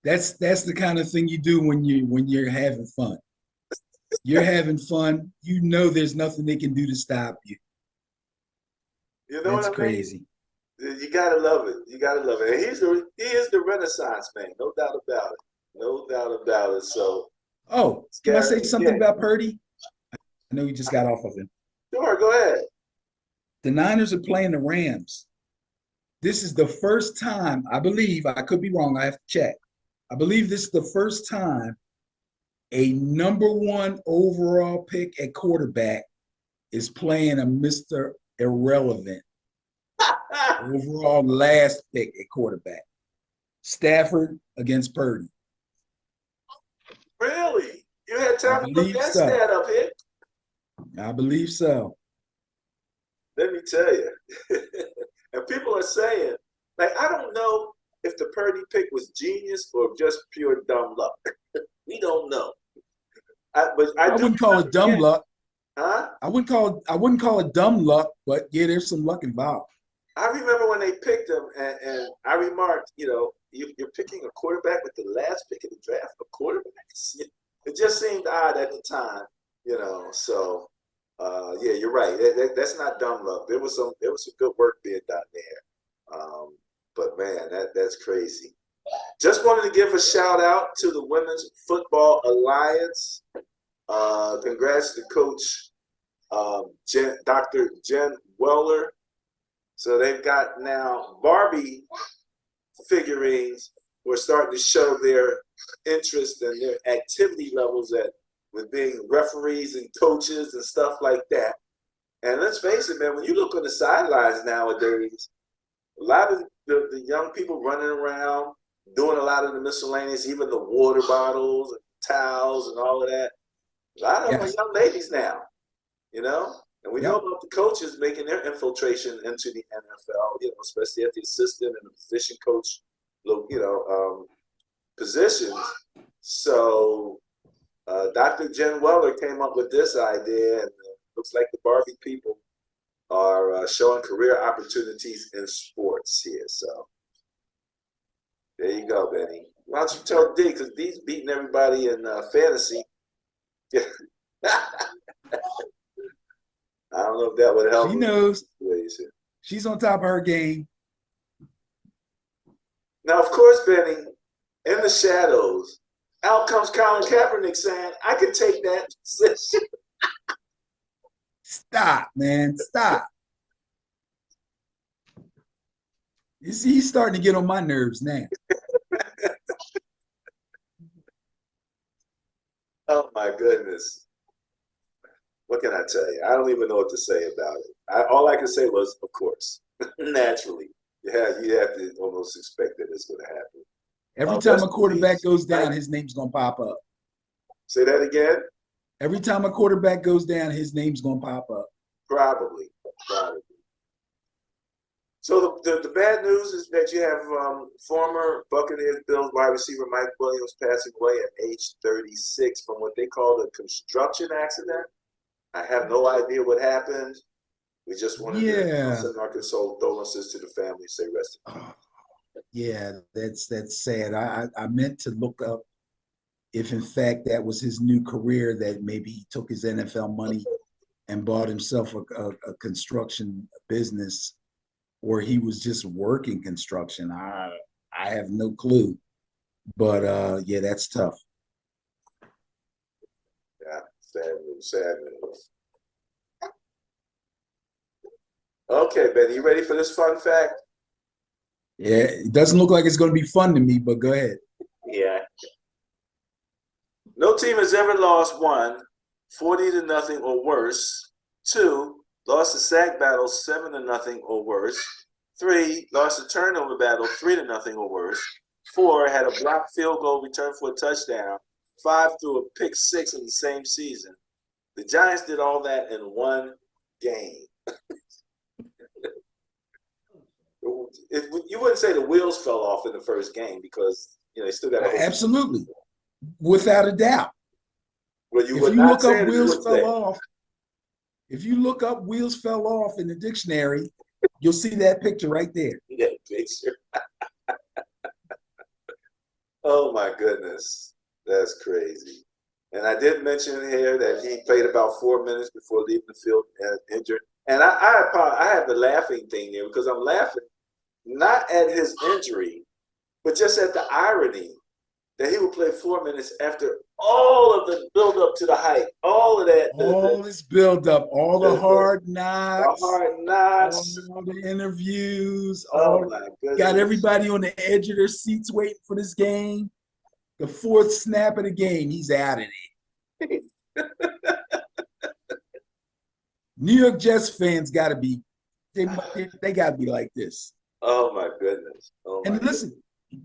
That's the kind of thing you do when you're having fun. You're having fun. You know there's nothing they can do to stop you. You know That's what I mean? crazy. You gotta love it. You gotta love it. And he is the Renaissance man, no doubt about it. No doubt about it. So can I say something about Purdy? I know you just got off of him. Sure, go ahead. The Niners are playing the Rams. This is the first time, I believe, I could be wrong, I have to check. I believe this is the first time a number one overall pick at quarterback is playing a Mr. Irrelevant overall last pick at quarterback. Stafford against Purdy. Really? You had time to look that so. stat up here? I believe so. Let me tell you. And people are saying, like, I don't know if the Purdy pick was genius or just pure dumb luck. We don't know. I wouldn't call it dumb luck. Huh? I wouldn't call it dumb luck, but yeah, there's some luck involved. I remember when they picked him, and I remarked, you're picking a quarterback with the last pick of the draft, a quarterback. It just seemed odd at the time, So, yeah, you're right. That's not dumb luck. There was some good work being done there. But man, that's crazy. Just wanted to give a shout out to the Women's Football Alliance. Congrats to Coach Dr. Jen Weller. So they've got now Barbie figurines who are starting to show their interest and their activity levels with being referees and coaches and stuff like that. And let's face it, man, when you look on the sidelines nowadays, a lot of the young people running around doing a lot of the miscellaneous, even the water bottles and towels and all of that. A lot of them are Yes. young ladies now, you know? And we know Yep. about the coaches making their infiltration into the NFL, you know, especially at the assistant and the position coach, positions. So Dr. Jen Weller came up with this idea, and looks like the Barbie people are showing career opportunities in sports here. So there you go, Benny. Why don't you tell D, because D's beating everybody in fantasy. I don't know if that would help. She knows. Situation. She's on top of her game. Now, of course, Benny, in the shadows, out comes Colin Kaepernick saying, I can take that position. Stop, man. Stop. You see, he's starting to get on my nerves now. Oh, my goodness. What can I tell you? I don't even know what to say about it. All I can say was, of course, naturally. Yeah, you have to almost expect that it's going to happen. Every time Rest a in quarterback peace. goes down, his name's going to pop up. Say that again? Every time a quarterback goes down, his name's going to pop up. Probably. So the bad news is that you have former Buccaneers Bills wide receiver Mike Williams passing away at age 36 from what they call a construction accident. I have no idea what happened. We just wanted to send our condolences to the family, say rest in peace. Yeah, that's sad. I meant to look up if in fact that was his new career, that maybe he took his NFL money and bought himself a construction business, or he was just working construction. I have no clue. But yeah, that's tough. Yeah, sad news. Okay, Benny, you ready for this fun fact? Yeah, it doesn't look like it's going to be fun to me, but go ahead. Yeah. No team has ever lost 1, 40-0 or worse. 2, lost a sack battle 7-0 or worse. 3, lost a turnover battle 3-0 or worse. 4, had a blocked field goal returned for a touchdown. 5, threw a pick 6 in the same season. The Giants did all that in one game. You wouldn't say the wheels fell off in the first game because they still got a whole. Absolutely, without a doubt. Well, you If would you not look say up that you wheels would fell say. off, if you look up wheels fell off in the dictionary, you'll see that picture right there. That picture. Oh my goodness, that's crazy. And I did mention here that he played about 4 minutes before leaving the field injured. And I have the laughing thing there because I'm laughing not at his injury, but just at the irony that he would play 4 minutes after all of the build up to the hype, all of that, All this build up, all the hard the knocks, hard knocks. all the interviews, Oh my goodness. got everybody on the edge of their seats waiting for this game. The fourth snap of the game, he's out of it. New York Jets fans got to be, they got to be like this. Oh my goodness. And listen,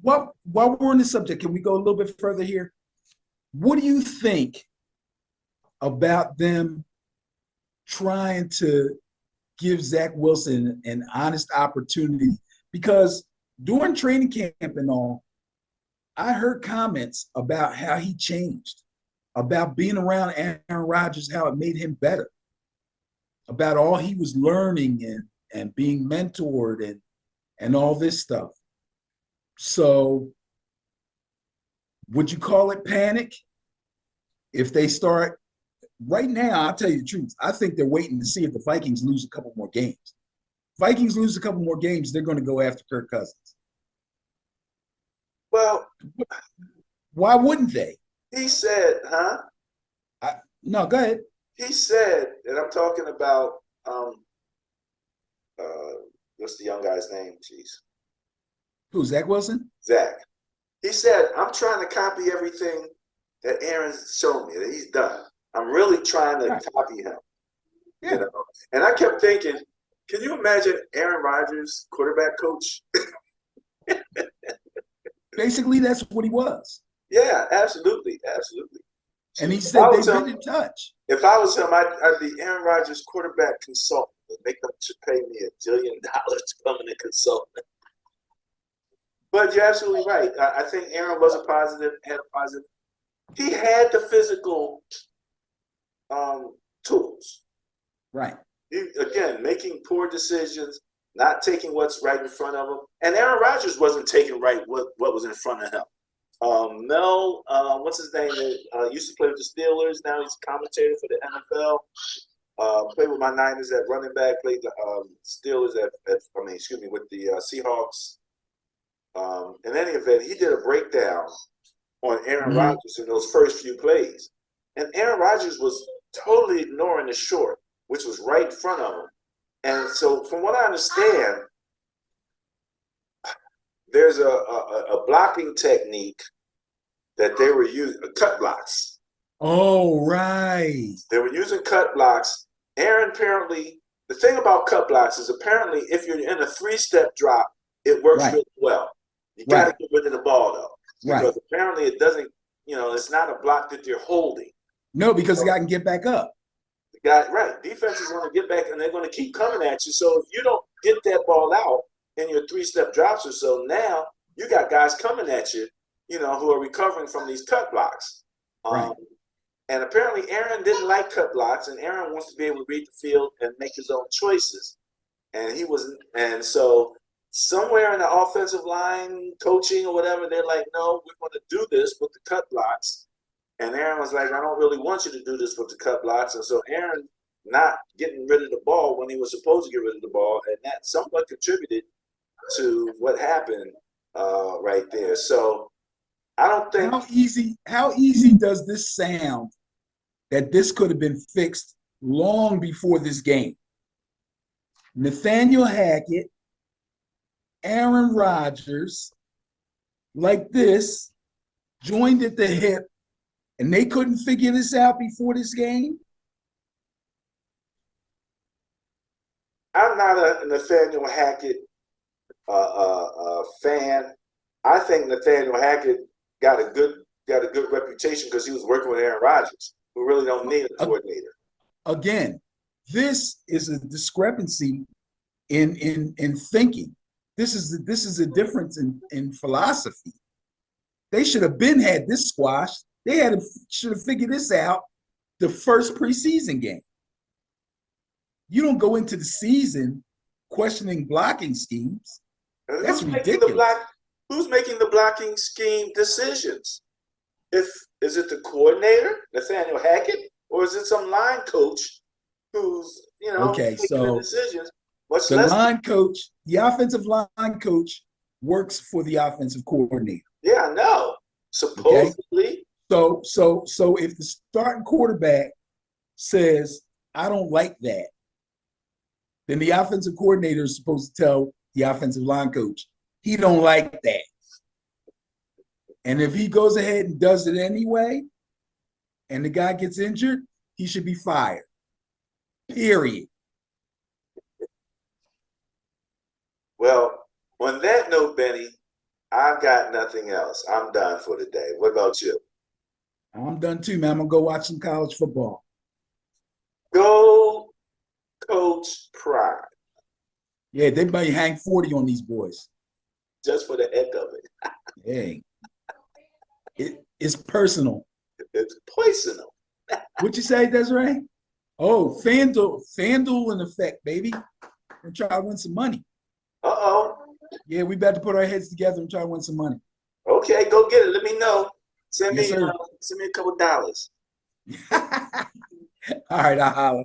while we're on the subject, can we go a little bit further here? What do you think about them trying to give Zach Wilson an honest opportunity? Because during training camp and all, I heard comments about how he changed, about being around Aaron Rodgers, how it made him better, about all he was learning and being mentored and all this stuff. So would you call it panic if they start right now? I'll tell you the truth. I think they're waiting to see if the Vikings lose a couple more games. Vikings lose a couple more games, they're going to go after Kirk Cousins. Well, why wouldn't they? He said, huh? No, go ahead. He said, and I'm talking about what's the young guy's name? Jeez. Who, Zach Wilson? Zach. He said, I'm trying to copy everything that Aaron's shown me, that he's done. I'm really trying to copy him. You Yeah. know, and I kept thinking, can you imagine Aaron Rodgers, quarterback coach? Basically, that's what he was. Yeah, absolutely, absolutely. And Shoot, he said they've been in touch. if I was him, I'd be Aaron Rodgers' quarterback consultant and make them to pay me $1 billion to come in and consult. But you're absolutely right. I think Aaron was a positive, had a positive. He had the physical tools. Right. Again, making poor decisions, not taking what's right in front of him. And Aaron Rodgers wasn't taking right what was in front of him. Mel, what's his name? Used to play with the Steelers. Now he's a commentator for the NFL. Played with my Niners at running back. Played the Steelers with the Seahawks. In any event, he did a breakdown on Aaron Rodgers in those first few plays. And Aaron Rodgers was totally ignoring the short, which was right in front of him. And so, from what I understand, there's a blocking technique that they were using, cut blocks. Oh, right. They were using cut blocks. Aaron apparently, the thing about cut blocks is apparently if you're in a 3-step drop, it works really well. You got to get rid of the ball though, because apparently it doesn't, it's not a block that you're holding. No, because the guy can get back up. The guy, defense is going to get back and they're going to keep coming at you. So if you don't get that ball out in your 3-step drops or so, now you got guys coming at you, who are recovering from these cut blocks. And apparently Aaron didn't like cut blocks, and Aaron wants to be able to read the field and make his own choices. And so somewhere in the offensive line coaching or whatever, they're like, no, we're going to do this with the cut blocks. And Aaron was like, I don't really want you to do this with the cut blocks. And so Aaron not getting rid of the ball when he was supposed to get rid of the ball, and that somewhat contributed to what happened right there. So I don't think how easy does this sound that this could have been fixed long before this game? Nathaniel Hackett, Aaron Rodgers, like this, joined at the hip, and they couldn't figure this out before this game? I'm not a Nathaniel Hackett fan. I think Nathaniel Hackett got a good reputation because he was working with Aaron Rodgers, who really don't need a coordinator. Again, this is a discrepancy in thinking. This is a difference in philosophy. They should have had this squashed. They should have figured this out the first preseason game. You don't go into the season questioning blocking schemes. That's ridiculous. Who's making the blocking scheme decisions? Is it the coordinator, Nathaniel Hackett, or is it some line coach who's making the decisions? The offensive line coach works for the offensive coordinator. Yeah, I know. Supposedly. Okay? So if the starting quarterback says, I don't like that, then the offensive coordinator is supposed to tell the offensive line coach, he don't like that. And if he goes ahead and does it anyway, and the guy gets injured, he should be fired. Period. Well, on that note, Benny, I've got nothing else. I'm done for the day. What about you? I'm done too, man. I'm going to go watch some college football. Go Coach Pride. Yeah, they might hang 40 on these boys. Just for the heck of it. Hey. It's personal. It's poisonal. What you say, Desiree? Oh, FanDuel in effect, baby. We're trying to win some money. Uh-oh. Yeah, we better put our heads together and try to win some money. Okay, go get it. Let me know. Send me a couple dollars. All right, I'll holler.